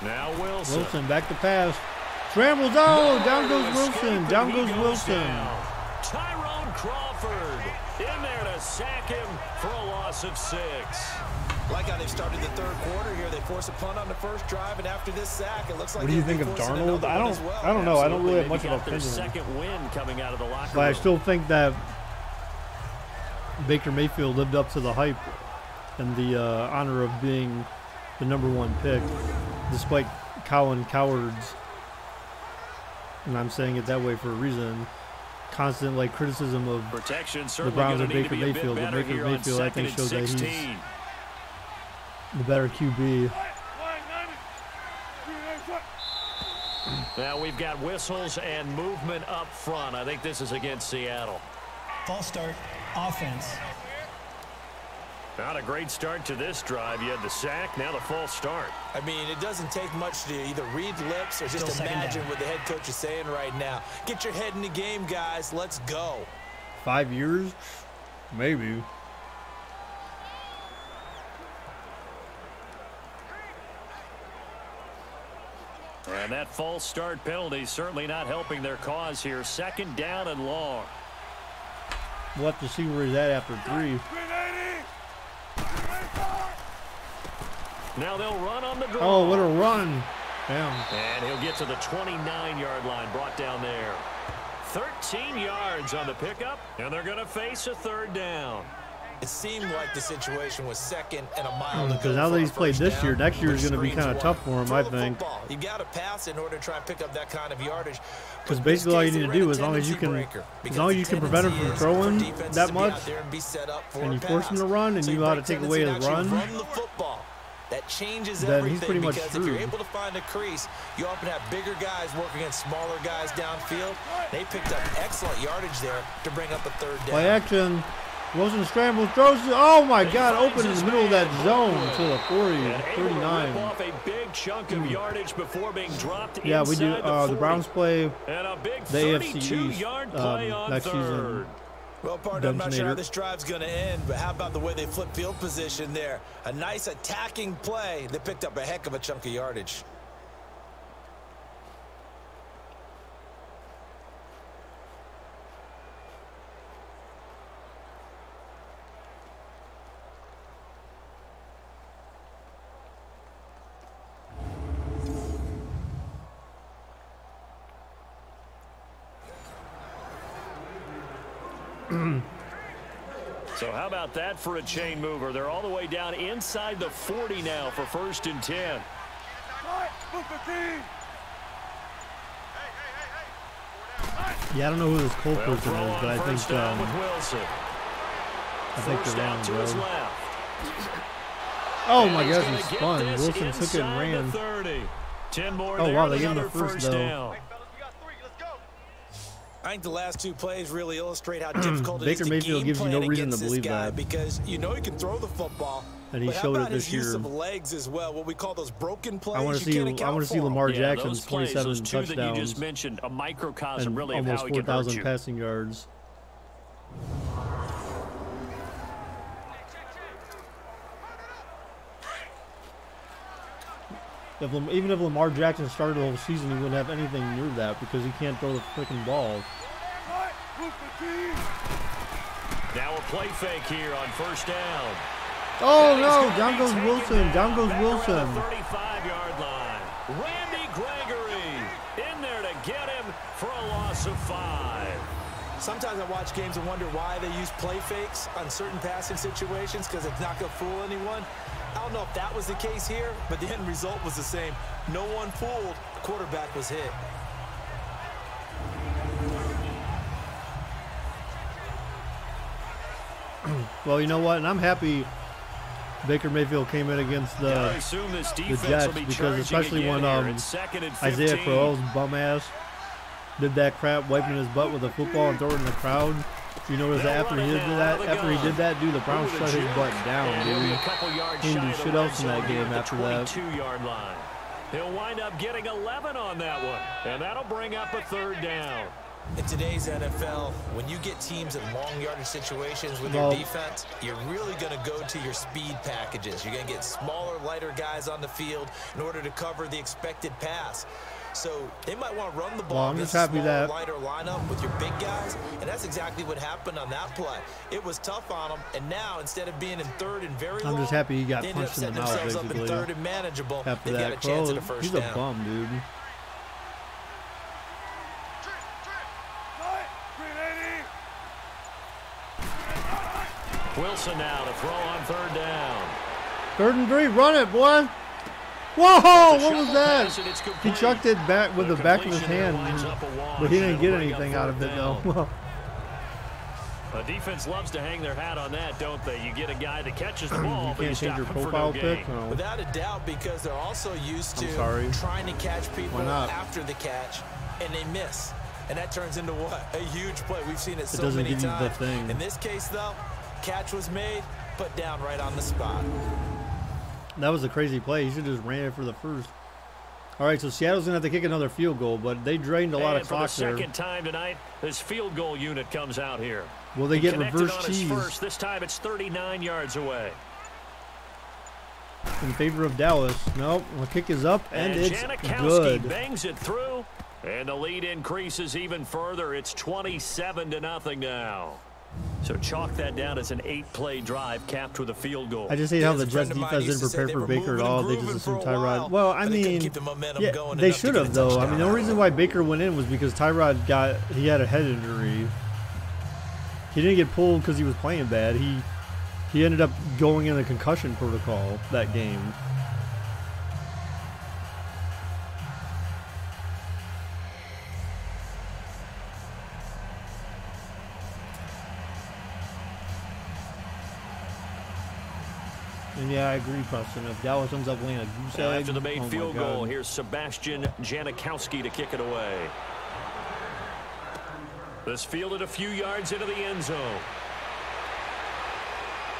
Now Wilson. Wilson back to pass. Scrambles. Oh, down goes Wilson. Down goes Wilson. Tyrone Crawford in there to sack him for a loss of 6. Like how they've started the third quarter here. They force a punt on the first drive, and after this sack, it looks like. What do you think of Darnold? I don't know. I don't really have much of a opinion. Second win coming out of the locker But room. I still think that Baker Mayfield lived up to the hype and the honor of being the #1 pick, despite Colin Coward's, and I'm saying it that way for a reason, constant like criticism of Protection the Browns and Baker Mayfield. But Baker Mayfield, I think, shows that he's the better QB. Now we've got whistles and movement up front. I think this is against Seattle. False start, offense. Not a great start to this drive. You had the sack, now the false start. I mean, it doesn't take much to either read lips or Still just second imagine down. what the head coach is saying right now. Get your head in the game, guys. Let's go. 5 years, maybe. And that false start penalty certainly not helping their cause here. 2nd down and long. We'll have to see where he's at after 3. Now they'll run on the draw. Oh, what a run. Damn. And he'll get to the 29-yard line, brought down there. 13 yards on the pickup, and they're going to face a 3rd down. It seemed like the situation was 2nd and a mile to go. Because now that he's played first this down, year, next year is which going to be screams kind of what? tough for him, Throw I the think. football. You got to pass in order to try and pick up that kind of yardage. Because basically all you need to do, as long as you can prevent him from throwing that much, and you force him to run, and you know how to take away his run, run the football. That changes then everything, he's pretty much because if you're screwed. able to find a crease, you often have bigger guys working against smaller guys downfield. They picked up excellent yardage there to bring up a 3rd down. Play action. Wilson scrambles, throws it. Oh my God! Open in the middle of that zone to the 40, And 39. rip off a big chunk of yardage before being dropped Yeah, we do. inside the 40. The Browns play And a big the AFC East 32-yard play on next 3rd. season. Well, partner, I'm not sure how Dungeonator. this drive's going to end, but how about the way they flip field position there? A nice attacking play. They picked up a heck of a chunk of yardage. So how about that for a chain mover? They're all the way down inside the 40 now for 1st and 10. Yeah, I don't know who this Cole They'll person throw is, on but I first down with think Wilson. they're First down wrong, to his bro. left. Oh my And he's God, gonna he get spun. this Wilson took it and inside ran. the 30. 10 more Oh, there wow, and they gave him the another first, though. down. I think the last 2 plays really illustrate how difficult it is Baker to Mayfield game gives you plan no reason against to this believe guy, that. because you know he can throw the football. And he but how showed it about his this use year. of legs as well? What we call those broken plays. I want to see. You can't account for them. Lamar Yeah, Jackson's those plays, 27 those two that you touchdowns just mentioned, a microcosm and really of how almost he can hurt 4,000 you. passing yards. Even if Lamar Jackson started the whole season, he wouldn't have anything near that because he can't throw the freaking ball. Now a play fake here on first down. Oh no! Down goes Wilson. Down goes Wilson. 35-yard line. Randy Gregory in there to get him for a loss of 5. Sometimes I watch games and wonder why they use play fakes on certain passing situations because it's not going to fool anyone. I don't know if that was the case here, but the end result was the same. No one fooled. The quarterback was hit. Well, you know what? And I'm happy Baker Mayfield came in against the Jets because especially when Isaiah Crowell's bum ass did that crap, wiping his butt with a football and throwing it in the crowd. You notice that after he did that, dude, the Browns shut his butt down, dude. He didn't do shit else in that game after that. He'll wind up getting 11 on that one, and that'll bring up a 3rd down. In today's NFL, when you get teams in long yardage situations with your defense, you're really going to go to your speed packages. You're going to get smaller, lighter guys on the field in order to cover the expected pass. So they might want to run the ball against a smaller, lighter lineup with your big guys, and that's exactly what happened on that play. It was tough on them, and now instead of being in 3rd and very long, I'm just happy he got punched in the mouth, basically. Up in 3rd and manageable. After that, got a chance at a first he's down. a bum, dude. Wilson now to throw on 3rd down. 3rd and 3, run it, boy. Whoa, what was that? He chucked it back with the back of his hand, but he didn't get anything out of it, though. The defense loves to hang their hat on that, don't they? You get a guy that catches the ball, but you can't change your profile pic? No. Without a doubt, because they're also used to trying to catch people after the catch, and they miss. And that turns into what? A huge play. We've seen it so many times. In this case, though, catch was made, put down right on the spot. That was a crazy play. He should have just ran it for the first. All right, so Seattle's going to have to kick another field goal, but they drained a lot of clock there. For the second time tonight, this field goal unit comes out here. Will they get reverse cheese? First. This time it's 39 yards away. In favor of Dallas. Nope, the kick is up, and it's good. Bangs it through, and the lead increases even further. It's 27-0 now. So chalk that down as an 8-play drive capped with a field goal. I just hate how the Jets defense didn't prepare for Baker at all. They just assumed Tyrod. Well, I mean, yeah, they should have, though. I mean, the only reason why Baker went in was because Tyrod he had a head injury. He didn't get pulled because he was playing bad. He ended up going in the concussion protocol that game. And yeah, I agree, Preston. If Dallas ends up laying a goose egg, after the made field goal, here's Sebastian Janikowski to kick it away. This fielded a few yards into the end zone.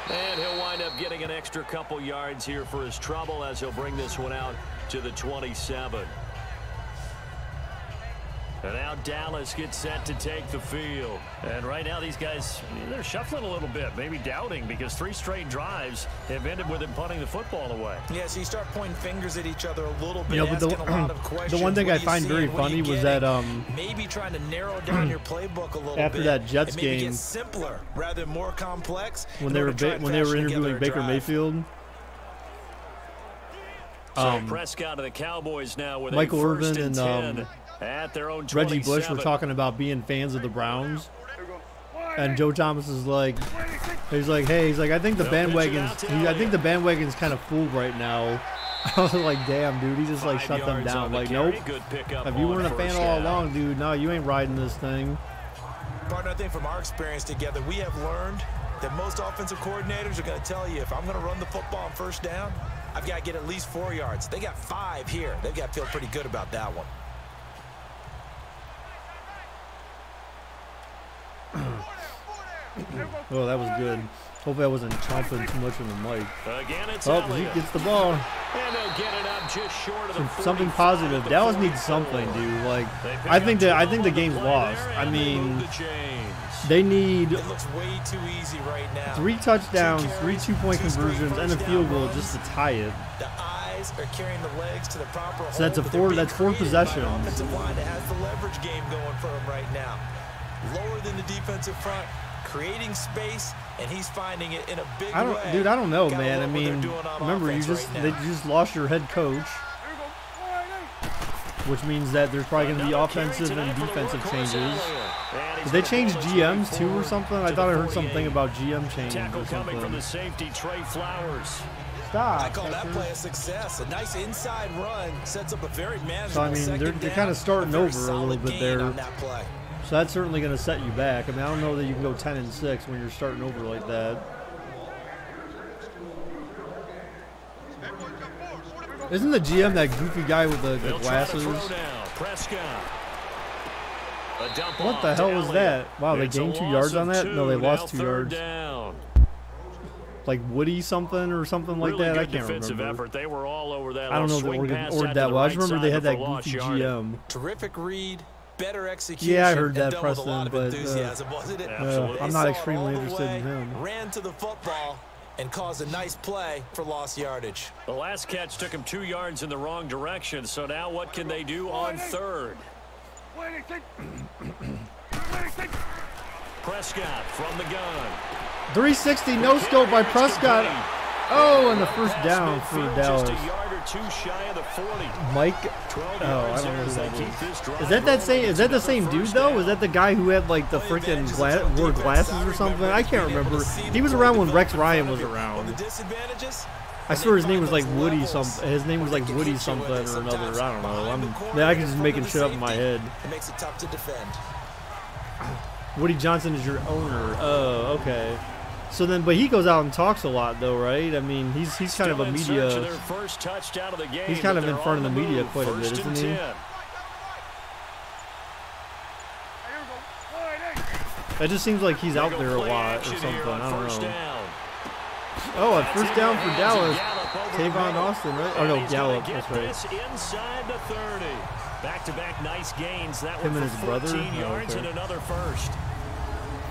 And he'll wind up getting an extra couple yards here for his trouble as he'll bring this one out to the 27. And now Dallas gets set to take the field. And right now these guys, they're shuffling a little bit, maybe doubting, because 3 straight drives have ended with him punting the football away. Yeah, so you start pointing fingers at each other a little bit, you know, but the one thing I find very funny was that maybe trying to narrow down your playbook a little bit. After that Jets game, get simpler rather than more complex. When they were interviewing Baker Mayfield. So Prescott to the Cowboys now with Michael a first Irvin and and 10 at their own 27. Reggie Bush were talking about being fans of the Browns, and Joe Thomas is like, hey, he's like, I think the bandwagon's kind of full right now. I was like, damn, dude, he just like shut them down. Like, nope. If you weren't a fan all along, dude, no, you ain't riding this thing. Partner, I think from our experience together, we have learned that most offensive coordinators are going to tell you, if I'm going to run the football on first down, I've got to get at least 4 yards. They got 5 here. They've got to feel pretty good about that one. Oh, that was good. Hopefully I wasn't chomping too much on the mic. Again, it's Zeke gets the ball. And they'll get it up just short of the something positive. Dallas needs something, dude. Like, I think the game's lost. I mean, they need it looks way too easy right now. 3 touchdowns, 3 two-point conversions, and a field goal just to tie it. The eye guys are carrying the legs to the proper hole. So that's four possessions. Offensive line that has the leverage game going for him right now. Lower than the defensive front, creating space, and he's finding it in a big way. Dude, I don't know, Gotta man. I love what they're mean, doing on remember you offense right now. just lost your head coach, which means that there's probably going to be offensive and defensive changes. Did they change GMs too or something? I thought I heard something about GM changes or Coming from the something. safety, Trey Flowers. Stop. I call that play a success. A nice inside run sets up a very manageable So I mean, second they're down, kind of starting a very over a little solid bit gain there. on that play. So that's certainly going to set you back. I mean, I don't know that you can go 10-6 when you're starting over like that. Isn't the GM that goofy guy with the glasses? What the hell was that? Wow, they gained 2 yards on that? No, they lost 2 yards. Like Woody something or something like that? I can't remember. Effort. They were all over that. I don't know if they ordered that well. I just remember they had that goofy GM. Terrific read, better execution. Yeah, I heard that, and done with a lot Preston, of but enthusiasm, wasn't it? I'm not extremely interested in him. Ran to the football and caused a nice play for lost yardage. The last catch took him 2 yards in the wrong direction, so now what can they do on third? Prescott from the gun. 360 no scope by Prescott. Oh, and the first down for Dallas. Just a yard or two shy of the 40. Mike. Oh, I don't know who that is. Is that the same dude though? Was that the guy who had like the freaking wore glasses or something? I can't remember. He was around when Rex Ryan was around. I swear his name was like Woody something. His name was like Woody something or another. I don't know. I can just making shit up in my head. It makes it tough to defend. Woody Johnson is your owner. Oh, okay. So then, but he goes out and talks a lot, though, right? I mean, he's kind of a media. He's kind of in front of the media quite a bit, isn't he? It just seems like he's out there a lot or something. I don't know. Oh, a first down for Dallas. Tavon Austin, right? Oh no, Gallup. That's right. Inside the 30. Back-to-back nice gains. That Him one and for his brother? 14 yards Oh, okay. and another first.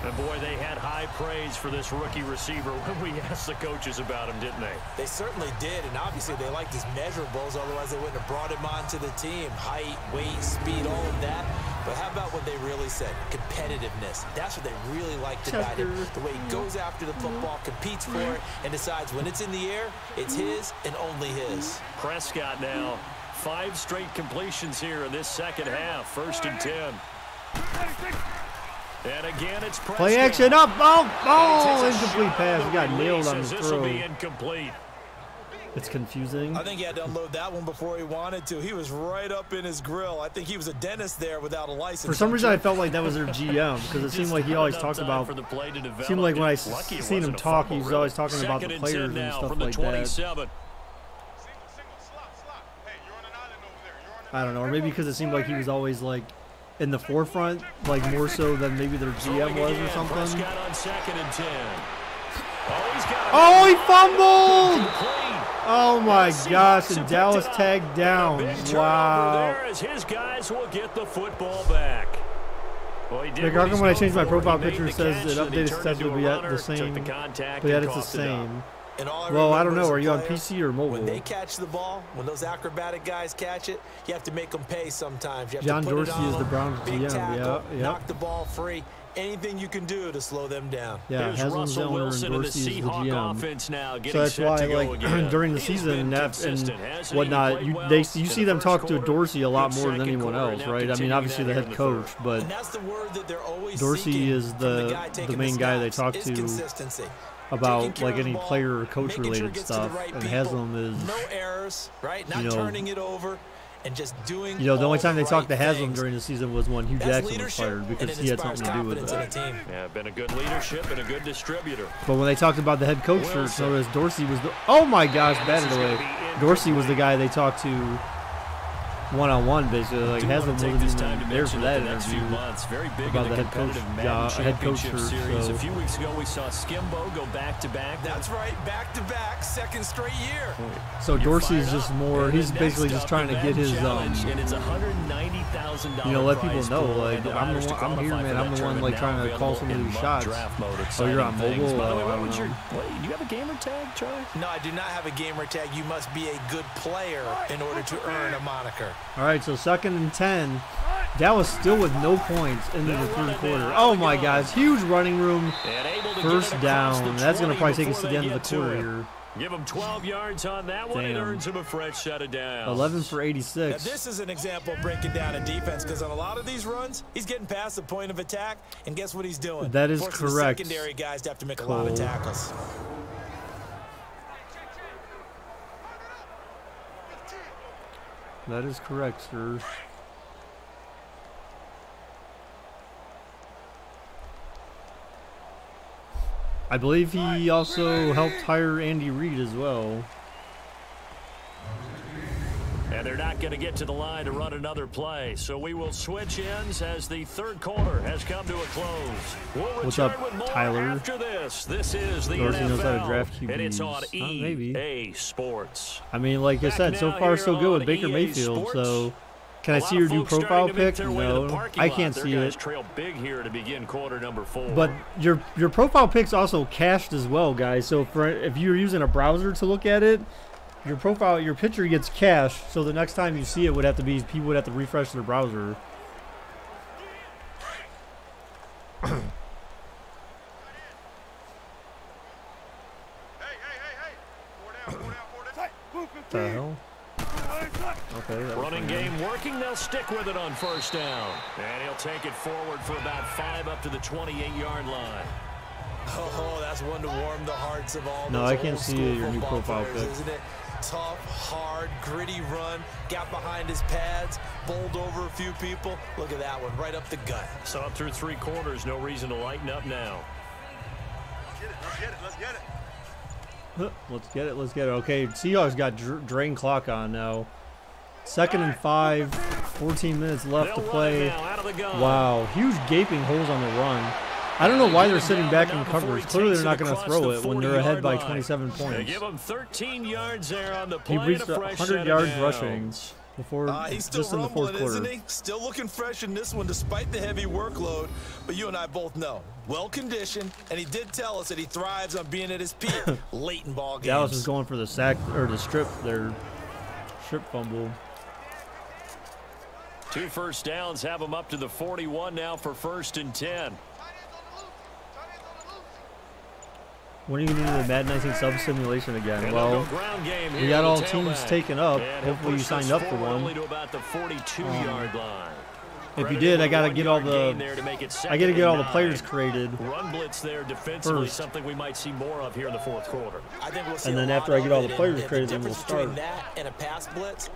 And boy, they had high praise for this rookie receiver when we asked the coaches about him, didn't they? They certainly did, and obviously they liked his measurables, otherwise they wouldn't have brought him onto the team. Height, weight, speed, all of that. But how about what they really said? Competitiveness. That's what they really liked about him. The way he goes after the football, competes for it, and decides when it's in the air, it's his and only his. Prescott now, 5 straight completions here in this second half. 1st and 10. And again, it's Prescott. Play action up. Oh, incomplete pass. He got nailed on the This will be throw. incomplete. It's confusing. I think he had to unload that one before he wanted to. He was right up in his grill. I think he was a dentist there without a license. For some reason, I felt like that was their GM because it seemed like he always talked about. It seemed like when I seen him talk, he was always talking about the players and stuff like that. I don't know, or maybe because it seemed like he was always like in the forefront, like more so than maybe their GM was or something. Prescott on 2nd and 10. Oh, he fumbled! Oh my gosh, and Dallas tagged down. Wow. There as his guys will get the football back. Well, Nick, how come when I change my profile picture it says that updated stats will be at the same, but yet it's the same. Well, I don't know. Are you on PC or mobile? When they catch the ball, when those acrobatic guys catch it, you have to make them pay sometimes. You have John to put Dorsey it on is the them, Browns big GM. tackle, Yeah. knock the ball free. Anything you can do to slow them down. Yeah, Here's Haslam's the Russell owner and Wilson and the Dorsey is the Seahawks GM. offense now So getting that's set why, to go like, again. during the He's season been and consistent, hasn't he? whatnot, Played you well you in see the them first talk to quarter, Dorsey a lot good more than second anyone quarter, else, now right? I mean, continuing obviously the that here head in coach, third. but And that's the word that they're always Dorsey seeking is from the taking main guy they snaps, talk is to consistency. about Taking care like of the any ball, player or coach making sure it related gets to stuff, the right and people. Haslam is, No errors, right? Not you know, turning it over and just doing you know, the only time they all talked to right Haslam things. during the season was when Hugh That's Jackson was leadership, fired and because it he had inspires something to do with confidence in that. a team. Yeah, been a good leadership and a good distributor. But when they talked about the head coach search, notice Dorsey was the, oh my gosh, batted away. Dorsey was the guy they talked to one-on-one, basically. Like, Haslam wasn't this even time to there for that the next few interview months. Very big about in the the head coach competitive Madden Championship search. series. So. A few weeks ago, we saw Skimbo go back-to-back. That's right, back-to-back, second straight year. So Dorsey's just more. He's basically just trying to get his and it's $190,000. you know, let people know, like, I'm here, man. I'm the one, like, trying to call some of these shots. Oh, you're on mobile? By the way, do you have a gamer tag, Charlie? No, I do not have a gamer tag. You must be a good player in order to earn a moniker. All right, so 2nd and 10. Dallas still with no points into the third quarter. Oh my gosh, huge running room. First down. That's going to probably take us to the end of the quarter here. Give him 12 yards on that one. It earns him a fresh set of downs. 11 for 86. Now, this is an example of breaking down a defense, because on a lot of these runs, he's getting past the point of attack, and guess what he's doing? That is forcing correct. The secondary guys to have to make a lot of tackles. That is correct, sir. I believe he also helped hire Andy Reid as well. And they're not going to get to the line to run another play. So we will switch ends as the third quarter has come to a close. We'll What's up, with more Tyler? After this is the Dorsey NFL, knows how to draft QBs. and it's on maybe. EA Sports. I mean, like I said, so far so good with Baker Mayfield. So, can I see your new profile pic? No, I can't see it. Trail big here to begin quarter number 4. But your profile pic's also cached as well, guys. So if you're using a browser to look at it, your picture gets cached. So the next time you see it would have to be people would have to refresh their browser. What the hell? Okay, running game working. They'll stick with it on first down. And he'll take it forward for about 5 up to the 28-yard line. Oh, that's one to warm the hearts of all. No, I can't see your new profile pic. Isn't it? Tough, hard, gritty run. Got behind his pads, bowled over a few people. Look at that one, right up the gut. So up through 3 quarters, no reason to lighten up now. Let's get it. Okay, Seahawks got drain clock on now. 2nd and 5, 14 minutes left to play. Wow, huge gaping holes on the run. I don't know why they're sitting back in coverage. Clearly they're not going to throw it when they're ahead by 27 points. Give them 13 yards there on the play. He reached 100 yards rushing before he's just in the fourth quarter. Isn't he? Still looking fresh in this one despite the heavy workload. But you and I both know, well conditioned, and he did tell us that he thrives on being at his peak late in ball games. Dallas is going for the sack or the strip fumble. 2 first downs have them up to the 41 now for 1st and 10. When are you going to do the Madden 19 sub simulation again? Well, we got all teams taken up. Hopefully you signed up for one. If you did, I got to get all the players created. Run blitz there defensively, first. Something we might see more of here in the 4th quarter. I think we'll see and then after I get all the players created, then we'll start. That and a pass blitz,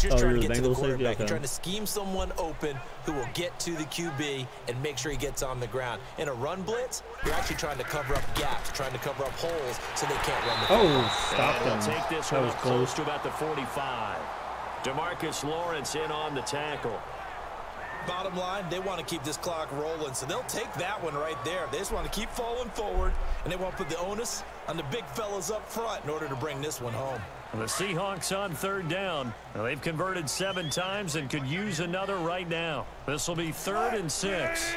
you're trying to get to the quarterback. You're trying to scheme someone open who will get to the QB and make sure he gets on the ground. In a run blitz, you're actually trying to cover up gaps, trying to cover up holes so they can't run the football. Stop them. Take this that one was close to about the 45. DeMarcus Lawrence in on the tackle. Bottom line, they want to keep this clock rolling, so they'll take that one right there. They just want to keep falling forward, and they want to put the onus on the big fellas up front in order to bring this one home. The Seahawks on 3rd down. Well, they've converted 7 times and could use another right now. This will be 3rd and 6.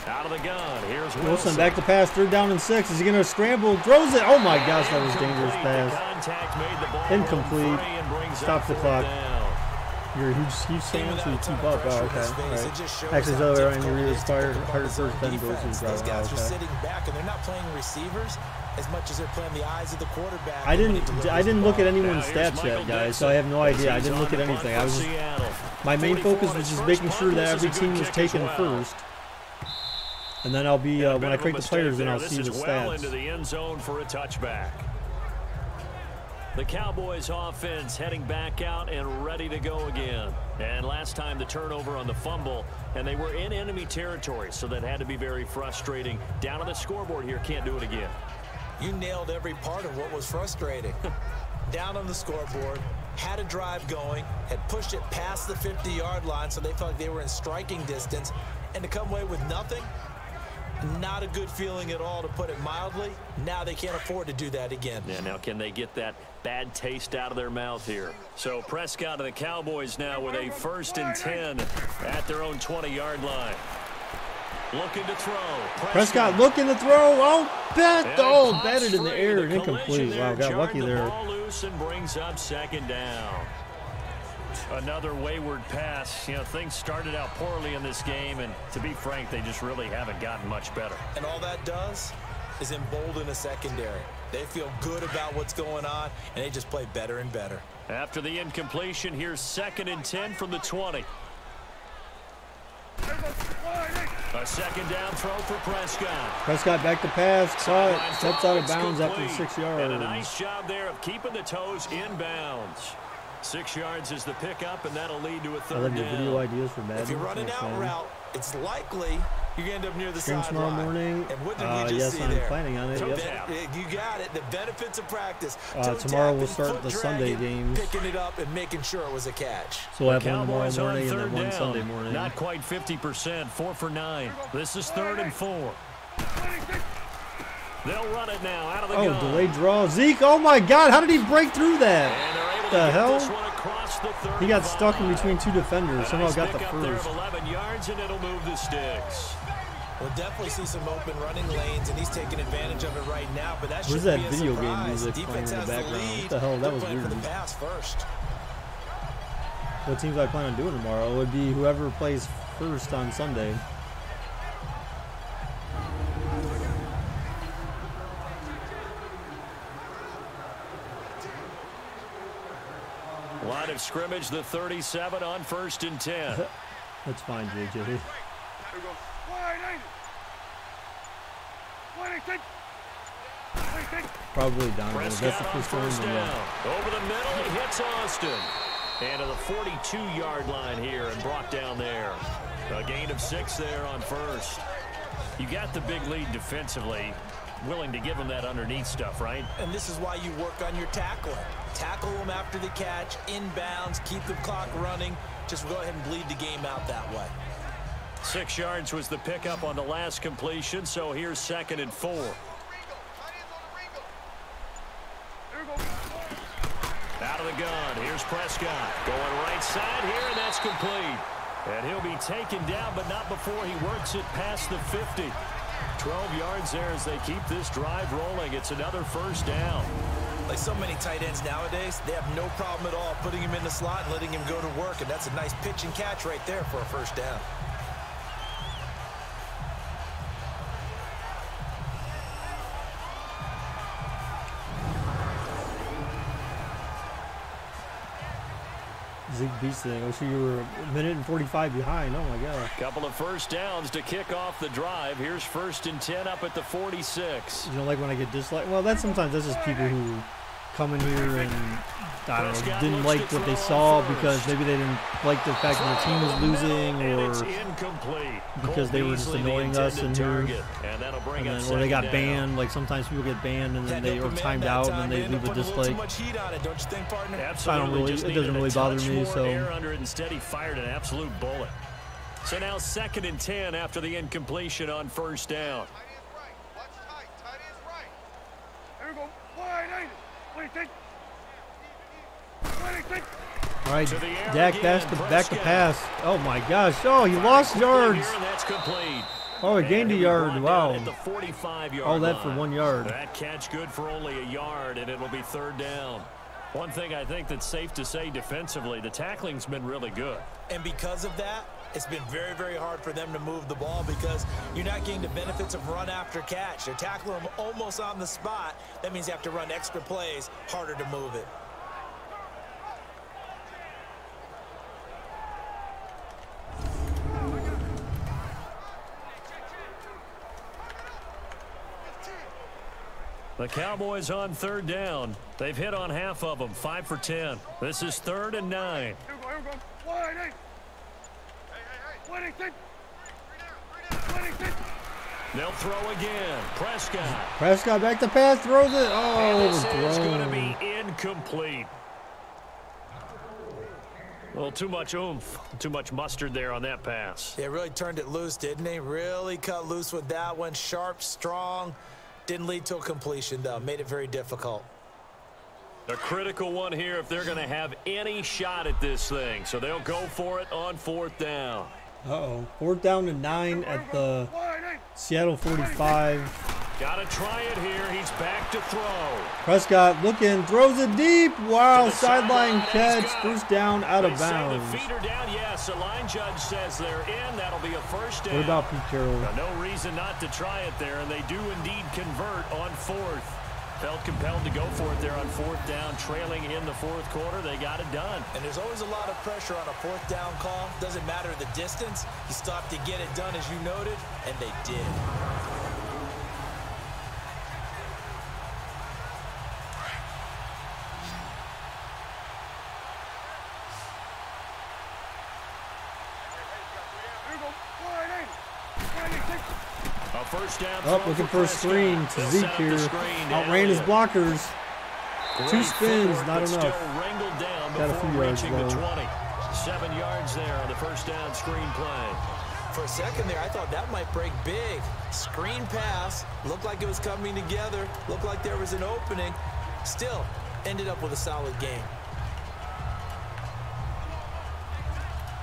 Out of the gun. Here's Wilson back to pass. 3rd down and 6. Is he going to scramble? Throws it. Oh my gosh, that was a dangerous pass. Incomplete. Stop the clock. You're a huge fan, so you keep up. Oh, okay. Right. Actually, the other way around, you're fired first, then goes to the These guys are sitting back, and they're not playing receivers as much as they're playing the eyes of the quarterback. I didn't look at anyone's stats yet, guys, so I have no idea. I didn't look at anything. I was just, my main focus was just making sure that every team was taken first. And then I'll be when I create the players, then I'll see the stats. Into the end zone for a touchback. The Cowboys offense heading back out and ready to go again. And last time the turnover on the fumble, and they were in enemy territory, so that had to be very frustrating. Down on the scoreboard here, can't do it again. You nailed every part of what was frustrating. down on the scoreboard, had a drive going, had pushed it past the 50-yard line so they felt like they were in striking distance, and to come away with nothing, not a good feeling at all, to put it mildly. Now they can't afford to do that again. Yeah, now can they get that bad taste out of their mouth here? So Prescott and the Cowboys now with a 1st and 10 at their own 20-yard line. Looking to throw. Prescott looking to throw. Oh, batted in the air and incomplete. Wow, got lucky there. Ball loose and brings up 2nd down. Another wayward pass. You know, things started out poorly in this game, and to be frank, they just really haven't gotten much better. And all that does is embolden a secondary. They feel good about what's going on, and they just play better and better. After the incompletion, here's 2nd and 10 from the 20. A 2nd down throw for Prescott. Prescott back to pass. Caught. Steps out of bounds after 6 yards. And a nice job there of keeping the toes in bounds. 6 yards is the pickup, and that'll lead to a 3rd down. I love your video ideas for Madden. If you're running out route, it's likely you're going to end up near the sideline. Tomorrow morning. And what did we just see yes, I'm there? planning on it. Yep. You got it. The benefits of practice. Tomorrow we'll start the Sunday games. Picking it up and making sure it was a catch. So we'll have one tomorrow morning and then one down. Sunday morning. Not quite 50%, 4 for 9. This is 3rd and 4. They'll run it now out of the gun. Oh, delayed draw. Zeke, oh my God, how did he break through that? What the hell? He got stuck in between 2 defenders. Somehow got the first. 11 yards, and it'll move the sticks. We'll definitely see some open running lanes, and he's taking advantage of it right now. But that should that be a video surprise. game music Defense playing in the has background? lead. What the hell? That was They're playing weird. for the pass first. What teams I plan on doing tomorrow would be whoever plays first on Sunday. Line of scrimmage, the 37 on 1st and 10. That's fine, JJ. Probably Donovan. That's the first down. one. Over the middle, he hits Austin. And to the 42-yard line here and brought down there. A gain of 6 there on 1st. You got the big lead defensively. Willing to give them that underneath stuff, right? And this is why you work on your tackling. Tackle them after the catch, inbounds, keep the clock running. Just go ahead and bleed the game out that way. 6 yards was the pickup on the last completion, so here's 2nd and 4. Out of the gun, here's Prescott. Going right side here, and that's complete. And he'll be taken down, but not before he works it past the 50. 12 yards there as they keep this drive rolling. It's another 1st down. Like so many tight ends nowadays, they have no problem at all putting him in the slot and letting him go to work, and that's a nice pitch and catch right there for a 1st down. Zeke beats the thing. I wish you were a minute and 45 behind. Oh, my God. Couple of 1st downs to kick off the drive. Here's 1st and 10 up at the 46. You know, like when I get disliked? Well, that's just people who come in here and, I don't know, didn't like what they saw because maybe they didn't like the fact that their team was losing or because they were just annoying us in here. Or they got banned. Like sometimes people get banned and then they are timed out and then they leave a dislike. I don't really, it doesn't really bother me. So instead he fired an absolute bullet. So now 2nd and 10 after the incompletion on 1st down. all right, Dak back to pass. Oh my gosh! Oh, he lost yards. That's complete. Oh, he gained a yard. Wow. At the 45-yard all that for 1 yard. That catch good for only a yard, and it'll be 3rd down. One thing I think that's safe to say defensively, the tackling's been really good. And because of that, it's been very, very hard for them to move the ball because you're not getting the benefits of run after catch. They're tackling them almost on the spot. That means you have to run extra plays, harder to move it. The Cowboys on 3rd down. They've hit on half of them, 5 for 10. This is 3rd and 9. They'll throw again. Prescott. Prescott back to pass, throws it. Oh, this is going to thrown. be incomplete. Well, too much oomph, too much mustard there on that pass. They really turned it loose, didn't they? Really cut loose with that one. Sharp, strong. Didn't lead to a completion, though. Made it very difficult. A critical one here if they're going to have any shot at this thing. So they'll go for it on 4th down. Uh-oh. 4th down and 9 at the Seattle 45. Got to try it here. He's back to throw. Prescott looking, throws it deep. Wow, sideline catch. First down, out of bounds. The feet are down. Yes, the line judge says they're in. That'll be a first down. What about Pete Carroll? No reason not to try it there, and they do indeed convert on 4th. Felt compelled to go for it there on 4th down, trailing in the 4th quarter. They got it done. And there's always a lot of pressure on a 4th down call. Doesn't matter the distance. You stop to get it done, as you noted, and they did. First down. Up, looking for a screen to Zeke here. Outran his blockers. 2 spins, not enough. Got a few yards though. 7 yards there on the first down screen play. For a second there, I thought that might break big. Screen pass. Looked like it was coming together. Looked like there was an opening. Still, ended up with a solid game.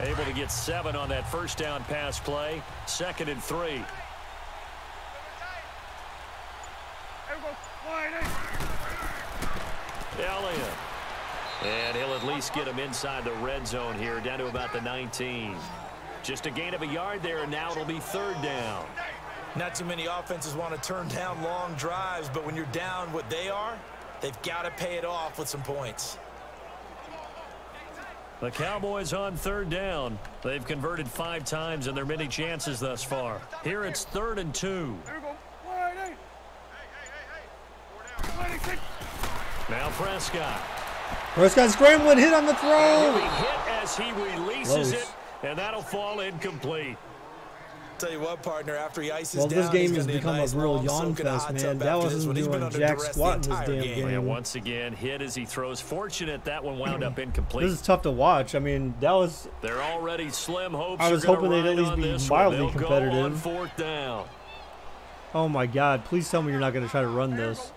Able to get 7 on that first down pass play. 2nd and 3. Elliott. And he'll at least get him inside the red zone here, down to about the 19. Just a gain of a yard there, and now it'll be 3rd down. Not too many offenses want to turn down long drives, but when you're down what they are, they've got to pay it off with some points. The Cowboys on 3rd down. They've converted 5 times in their many chances thus far. Here it's 3rd and 2. Now Prescott. Prescott scrambling, hit on the throw. Hit as he releases it, and that'll fall incomplete. Tell you what, partner, after he ices well, down, this game has become a real yawn fest, man. Dallas isn't doing jack squat in this damn game. And once again, hit as he throws. Fortunate that one wound up incomplete. This is tough to watch. I mean, Dallas. They're already slim hopes. I was hoping they'd at least be mildly competitive. Go on 4th down. Oh my God! Please tell me you're not going to try to run this.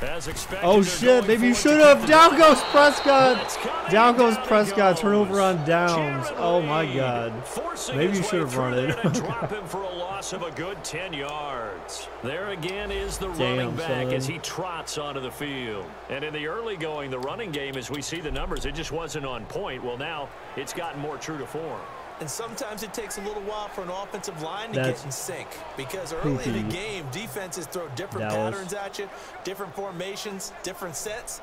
As expected, oh shit! Maybe you should have. Down goes Prescott. Down goes Prescott. Turnover on downs. Oh my God! Maybe you should have run it. Drop him for a loss of a good 10 yards. There again is the running back as he trots onto the field. And in the early going, the running game, as we see the numbers, it just wasn't on point. Well, now it's gotten more true to form. And sometimes it takes a little while for an offensive line to get in sync. Because early in the game, defenses throw different patterns at you, different formations, different sets.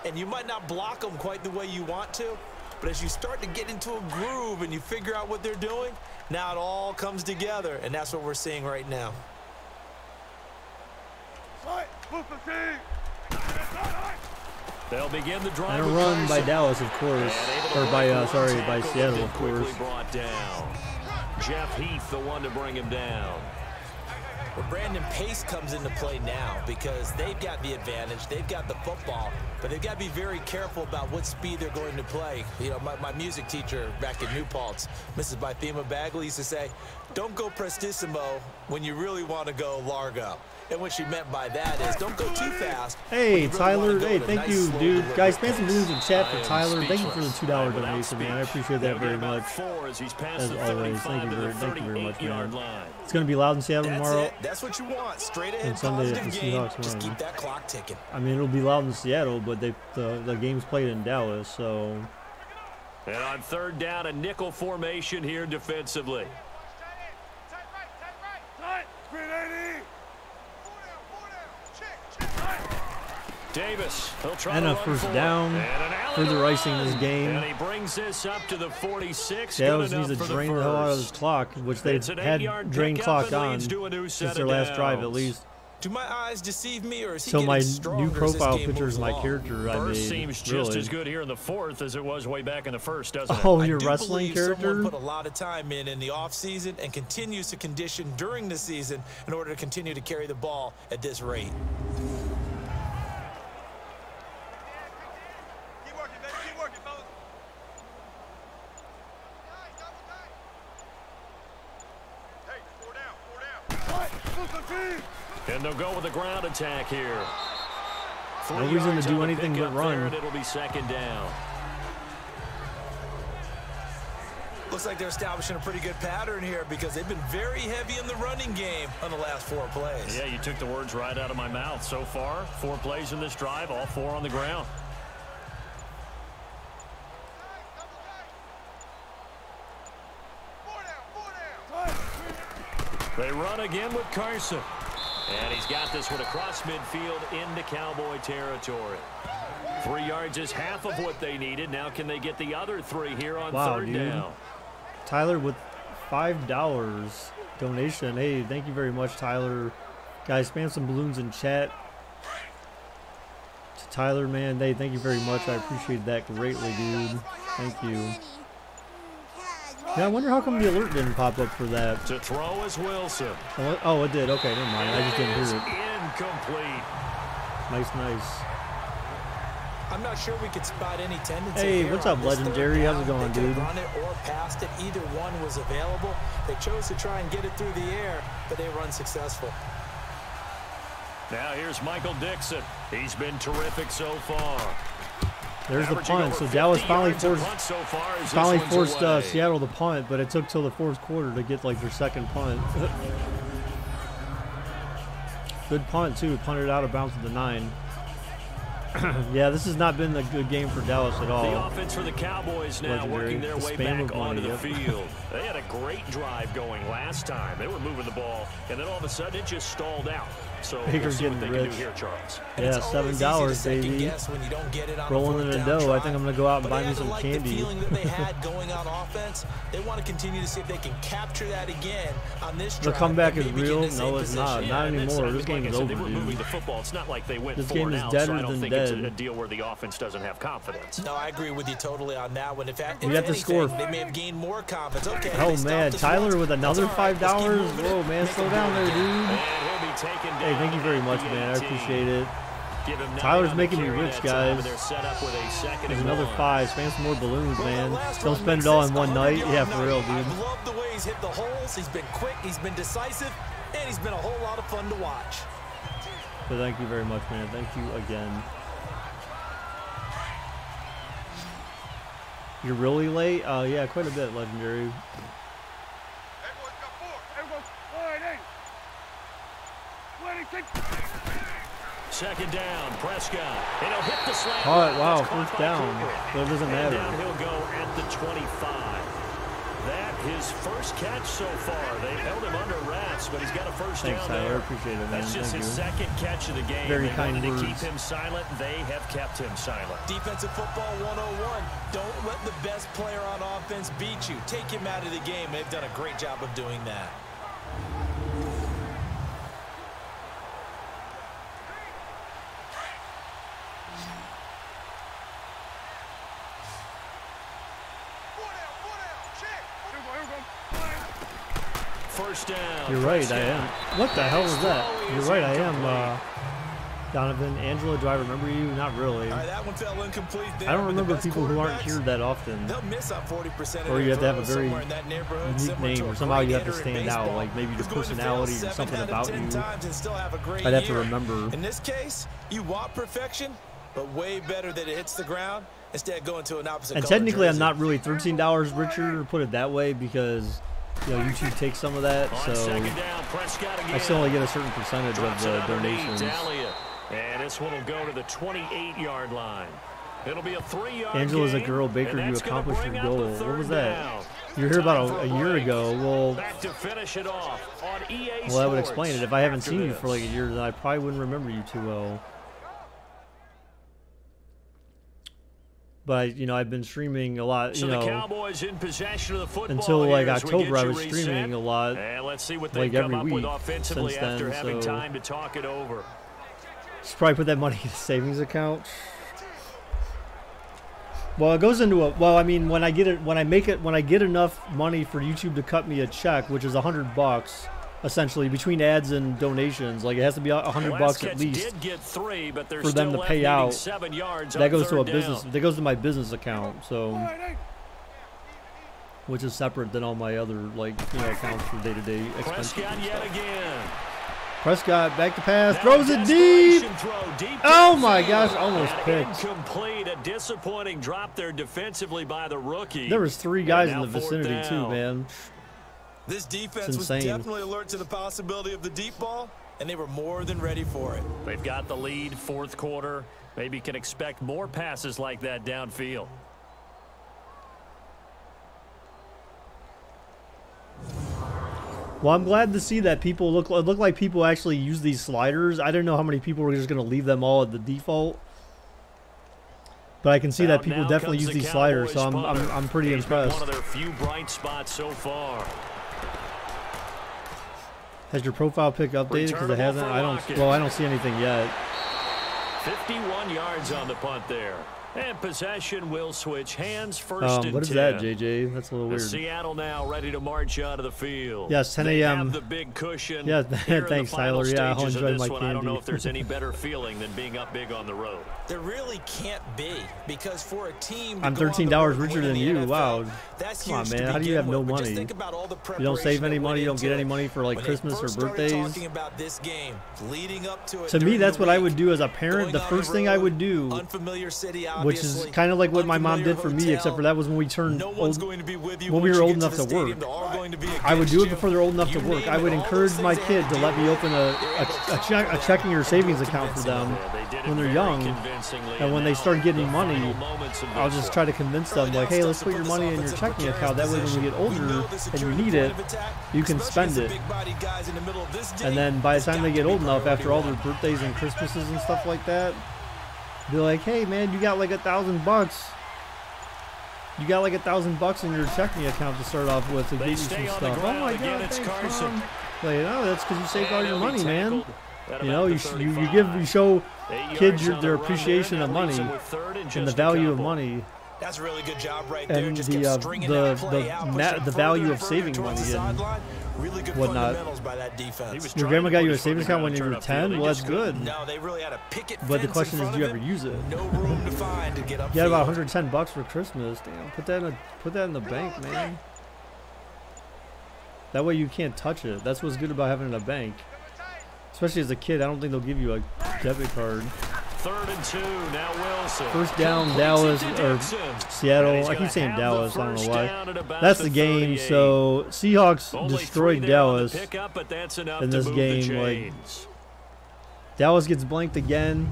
And you might not block them quite the way you want to. But as you start to get into a groove and you figure out what they're doing, now it all comes together. And that's what we're seeing right now. They'll begin the drive. And a run by Dallas, of course, or by by Seattle, of course. Brought down. Jeff Heath, the one to bring him down. Well, Brandon, pace comes into play now because they've got the advantage. They've got the football, but they've got to be very careful about what speed they're going to play. You know, my music teacher back in New Paltz, Mrs. Bythema Bagley, used to say, don't go prestissimo when you really want to go largo. And what she meant by that is don't go too fast. Hey, Tyler. Hey, thank you, dude. Guys, spam some news in chat for Tyler. Thank you for the $2 donation, man. I appreciate that very much. As always, thank you very much, man. It's going to be loud in Seattle tomorrow. That's what you want. Straight ahead, and Sunday at the Seahawks. Just keep that clock ticking. I mean, it'll be loud in Seattle, but the game's played in Dallas, so. And on 3rd down, a nickel formation here defensively. Davis, he'll try and a first down, further icing this game. And he brings this up to the 46. Dallas needs to drain the hell out of this clock, which they've had drained clock on since their last drive at least. Do my eyes deceive me, or is he So my getting stronger new as this profile game picture moves is my along? character I First made. seems just Really. as good here in the fourth as it was way back in the first, doesn't it? Oh, I your do wrestling believe character? someone put a lot of time in the offseason and continues to condition during the season in order to continue to carry the ball at this rate. Keep working, baby. Keep working, fellas. Hey, 4 down. And they'll go with a ground attack here. No reason to do anything but run. And it'll be second down. Looks like they're establishing a pretty good pattern here because they've been very heavy in the running game on the last 4 plays. Yeah, you took the words right out of my mouth. So far, 4 plays in this drive, all 4 on the ground. They run again with Carson. And he's got this one across midfield into Cowboy territory. 3 yards is half of what they needed. Now can they get the other 3 here on third down? Tyler with $5 donation. Hey, thank you very much, Tyler. Guys, spam some balloons in chat. To Tyler, man, hey, thank you very much. I appreciate that greatly, dude. Thank you. Yeah, I wonder how come the alert didn't pop up for that. To throw is Wilson. Oh, it did. Okay, never mind. I just didn't hear it. Incomplete. Nice, nice. I'm not sure we could spot any tendency. Hey, here what's on up, this Legendary? third How's it down. going, They could dude? run it or passed it. Either one was available. They chose to try and get it through the air, but they were unsuccessful. Now here's Michael Dixon. He's been terrific so far. There's the Averaging punt. over So Dallas 50 finally yards a forced punt so far as this one's forced away. Seattle to punt, but it took till the 4th quarter to get like their second punt. Good punt too. Punted out of bounds at the 9. Yeah, this has not been a good game for Dallas at all. The offense for the Cowboys now Legendary. working their The way spam back of money, onto the yep. field. They had a great drive going last time. They were moving the ball, and then all of a sudden it just stalled out. So Baker's we'll see what getting they rich. can do here, Charles. And Yeah, it's always easy to $7, second baby. guess when you don't get it on a Rolling in fourth the down dough. I try. think I'm gonna go out and But buy they me had to some like candy. The feeling that they had going on offense. They want to continue to see if they can capture that again on this The drive. comeback and is maybe get in real. the same No, it's not. position. Not and anymore. This like game I is said, over, they were moving dude. the football. It's not like they went This 4 game and is out, dead so I than don't think it's dead. a deal where the offense doesn't have confidence. No, I agree with you totally on that one. If We got the score. they may have gained more confidence. Okay. Oh they stopped man, us Tyler once. with That's another all right. Let's keep $5. moving it. Whoa, man, Make slow them down do there, it again. dude. And he'll be taken down. Hey, thank you very much, at the man. I 18. appreciate it. Give him 9 Tyler's on the making me carry rich, that time, guys. and they're set up with a second There's and another 1. 5. Spam some more balloons, Well, man. that last Don't run spend makes it all in this one 100 night. yard Yeah, for real, dude. I've loved the way he's hit the holes. He's been quick. He's been decisive. And he's been a whole lot of fun to watch. But thank you very much, man. Thank you again. You're really late? Yeah, quite a bit, Legendary. Everyone's got 4. Everyone's 1 8. 26. Second down, Prescott. And he'll hit the slant. Caught, wow, That's caught first by down. Cooper. But it doesn't And matter. down he'll go at the 25. That his first catch so far. They held him under wraps, but he's got a first Thanks, down Tyler. there. Appreciate it, man. That's just Thank his you. second catch of the game. Very they kind wanted to words. keep him silent. They have kept him silent. Defensive football 101. Don't let the best player on offense beat you. Take him out of the game. They've done a great job of doing that. First down. You're right, I Prescott. am. What the hell was that? You're right, I am. Donovan, Angela, do I remember you? Not really. All right, that one fell incomplete there, I don't but the remember best people who aren't quarterbacks, here that often. They'll miss on 40% of Or their you have to have a throws very somewhere in that neighborhood, unique similar to name, a or somehow you great have to hitter in stand out, baseball like maybe your who's going to fail personality or 7 something out of about 10 you. times and still have a great I'd have to year. remember. In this case, you want perfection, but way better that it hits the ground instead of going to an opposite And color technically, I'm jersey. not really $13 richer, put it that way, because YouTube takes some of that, On so second down, Prescott again. I still only get a certain percentage of Drops it the underneath donations. to Elliott. And this one will go to the 28-yard line. It'll be a 3-yard Angela's a gain, girl, Baker, and you that's gonna accomplished bring your up the goal. What third was that? down. You were here about Time for a year break. ago. Well, Back to finish it off on EA well, that would Sports explain it. If I haven't after seen you this. for like a year, then I probably wouldn't remember you too well. But you know, I've been streaming a lot. So you know, the Cowboys in possession of the football until like here as we October, get I you was reset. streaming a lot. And let's see what they Like come every up with week offensively since after then, having so- time to talk it over. Should probably put that money in a savings account. Well, it goes into a. Well, I mean, when I get enough money for YouTube to cut me a check, which is $100, essentially between ads and donations, like it has to be $100 at least did get 3, but they're for them still to pay left out. needing 7 yards That on goes to a third business. down. That goes to my business account. So, which is separate than all my other accounts for day-to-day expenses. Prescott yet again. Prescott back to pass, Now throws it deep. desperation throw, deep Oh downfield. my gosh, almost And picked. incomplete. A disappointing drop there defensively by the rookie. There was 3 guys in now the fourth vicinity too, down. man. This defense It's was insane. definitely alert to the possibility of the deep ball, and they were more than ready for it. They've got the lead, fourth quarter. Maybe can expect more passes like that downfield. Well, I'm glad to see that people look like people actually use these sliders. I didn't know how many people were just going to leave them all at the default, but I can see that people Now definitely comes use the these sliders. So Cowboys I'm pretty punter. He's been impressed. one of their few bright spots so far. Has your profile pic updated? Because it Returnable hasn't. for I don't. Lockett. Well, I don't see anything yet. 51 yards on the punt there. And possession will switch hands first and What is 10. that, JJ? That's a little weird. Seattle now ready to march out of the field. Yes, 10 They a.m. have the big cushion. Yeah, here in the thanks, final Tyler. Yeah, I'll stages of enjoy this my one. I don't know candy. if there's any better feeling than being up big on the road. There really can't be, because for a team I'm to go on the $13 road and richer win in than the you. NFL, Wow. that's Come on, huge to man. How do you begin have no with, but just money? think about all the You don't save preparation any that money. You went don't get into any it. money for like When they Christmas or first started birthdays. talking about this game, leading up to it To me, during that's the what I week, would do as a parent. going The on first thing I road, would do, unfamiliar city, which is obviously, kind of like what my mom unfamiliar did for me, hotel. except for that was when we turned No one's old, going to be with you when we once were you old get enough to the stadium. work. They're all going to be I would do it against before they're old enough to you work. name I it, would all encourage those my things they kid had to to let do. me open They were able to a checking or savings account for them Yeah, they did it when they're very young. convincingly, And when they now start getting the money, final moments of I'll this just one. try to convince them, like, hey, let's put your money in your checking account. That way when we get older and you need it, you can spend it. And then by the time they get old enough, after all their birthdays and Christmases and stuff like that, be like, hey, man, you got like $1,000. You got like $1,000 in your checking account to start off with to They get you stay some on the stuff. Oh ground. my Again, God, it's thanks, Carson. Mom. Like, no, that's because you saved all And your he'll be money, man. tackled at You about know, the you 35. show 8 kids yards on their the run there. appreciation of That leaves money them with third and and the just a value of couple. money. That's a really good job right there. And Just the, kept stringing that play out, pushing the further value and of further saving towards money the and sideline. Really good whatnot. fundamentals by that defense. He was Your trying grandma to got you a push for the savings account when ground you were turn upfield. 10? He Well, that's just good. No, they really had a picket But the fence in question is, front do you of ever him. use it? No room to find to get up. You had about $110 for Christmas. Damn, put that in the bank, man. That way you can't touch it. That's what's good about having it in a bank. Especially as a kid, I don't think they'll give you a debit card. 3rd and 2. Now Wilson. First down, Completes Dallas it to or Dixon. And Seattle. he's I keep gonna saying have the Dallas. I don't first know why. down at about That's the game. 38. So Seahawks Only destroyed 3 there on the Dallas. pickup, but that's enough in to this move game, the like, chains. Dallas gets blanked again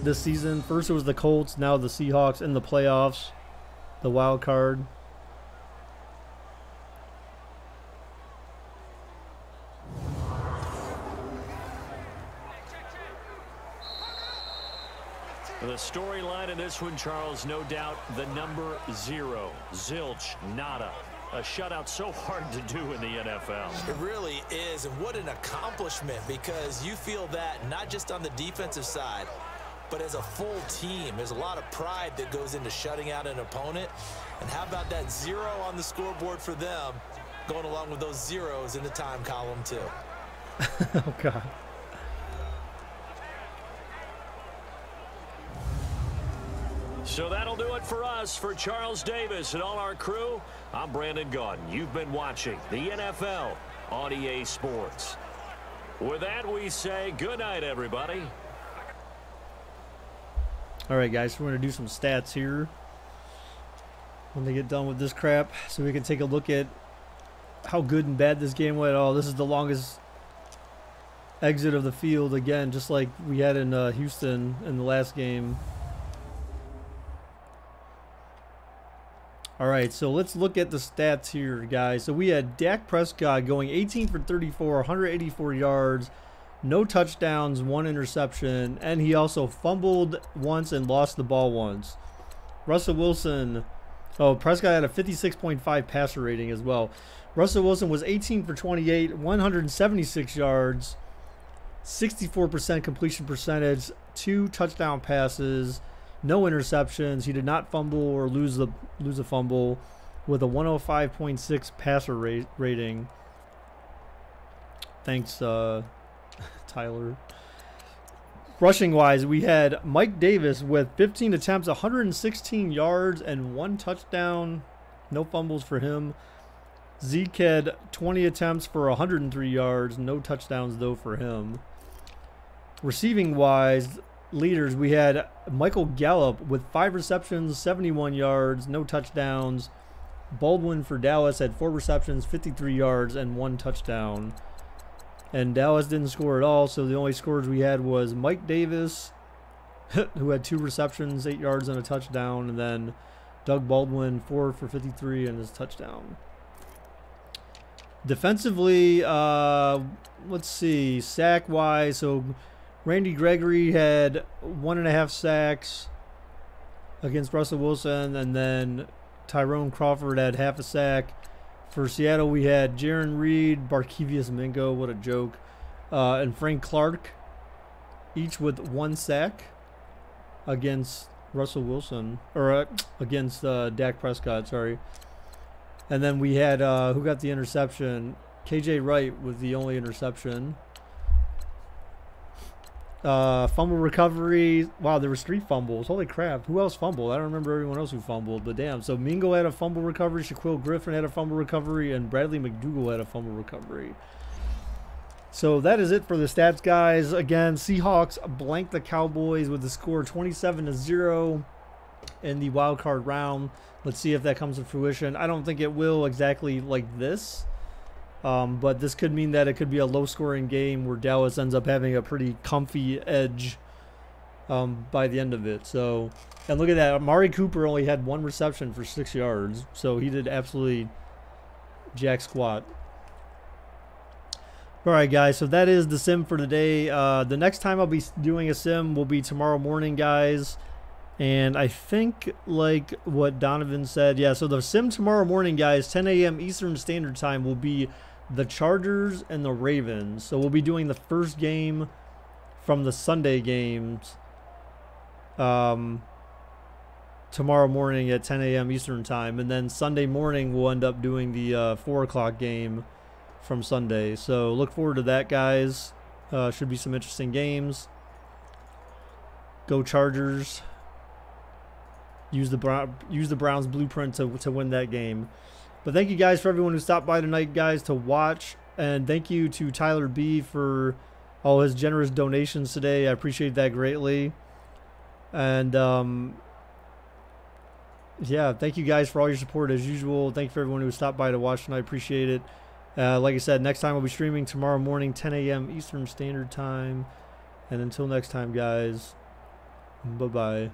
this season. First it was the Colts, now the Seahawks in the playoffs, the wild card. The storyline in this one, Charles, no doubt the number 0. Zilch, nada. A shutout so hard to do in the NFL. It really is, and what an accomplishment, because you feel that not just on the defensive side, but as a full team. There's a lot of pride that goes into shutting out an opponent. And how about that 0 on the scoreboard for them, going along with those zeros in the time column too. Oh, God. So that'll do it for us. For Charles Davis and all our crew, I'm Brandon Gaudin. You've been watching the NFL on EA Sports. With that, we say good night, everybody. All right, guys, so we're going to do some stats here when they get done with this crap so we can take a look at how good and bad this game went. Oh, this is the longest exit of the field again, just like we had in Houston in the last game. All right, so let's look at the stats here, guys. So we had Dak Prescott going 18 for 34, 184 yards, no touchdowns, 1 interception, and he also fumbled once and lost the ball once. Russell Wilson. Oh, Prescott had a 56.5 passer rating as well. Russell Wilson was 18 for 28, 176 yards, 64% completion percentage, 2 touchdown passes, no interceptions. He did not fumble or lose a fumble, with a 105.6 passer rating. Thanks, Tyler. Rushing wise, we had Mike Davis with 15 attempts, 116 yards, and 1 touchdown. No fumbles for him. Zeke had 20 attempts for 103 yards. No touchdowns, though, for him. Receiving wise, leaders, we had Michael Gallup with 5 receptions, 71 yards, no touchdowns. Baldwin for Dallas had 4 receptions, 53 yards, and 1 touchdown. And Dallas didn't score at all, so the only scores we had was Mike Davis, who had 2 receptions, 8 yards, and a touchdown, and then Doug Baldwin, 4 for 53 and his touchdown. Defensively, let's see, sack-wise, so Randy Gregory had 1.5 sacks against Russell Wilson, and then Tyrone Crawford had half a sack. For Seattle, we had Jaron Reed, Barkevius Mingo, what a joke, and Frank Clark, each with 1 sack against Russell Wilson, or against Dak Prescott, sorry. And then we had, who got the interception? KJ Wright with the only interception. Fumble recovery. Wow, there was 3 fumbles. Holy crap. Who else fumbled? I don't remember everyone else who fumbled, but damn. So Mingo had a fumble recovery, Shaquille Griffin had a fumble recovery, and Bradley McDougall had a fumble recovery. So that is it for the stats, guys. Again, Seahawks blanked the Cowboys with the score 27-0 in the wild card round. Let's see if that comes to fruition. I don't think it will exactly like this. But this could mean that it could be a low-scoring game where Dallas ends up having a pretty comfy edge by the end of it. So, and look at that. Amari Cooper only had 1 reception for 6 yards. So he did absolutely jack squat. All right, guys. So that is the sim for today. The next time I'll be doing a sim will be tomorrow morning, guys. And I think, like what Donovan said, yeah, so the sim tomorrow morning, guys, 10 a.m. Eastern Standard Time, will be the Chargers and the Ravens. So we'll be doing the first game from the Sunday games tomorrow morning at 10 a.m. Eastern Time. And then Sunday morning, we'll end up doing the 4 o'clock game from Sunday. So look forward to that, guys. Should be some interesting games. Go Chargers. Use the Browns blueprint to win that game. But thank you guys for everyone who stopped by tonight, guys, to watch. And thank you to Tyler B for all his generous donations today. I appreciate that greatly. And yeah, thank you guys for all your support as usual. Thank you for everyone who stopped by to watch tonight. I appreciate it. Like I said, next time I'll be streaming tomorrow morning, 10 a.m. Eastern Standard Time. And until next time, guys, bye-bye.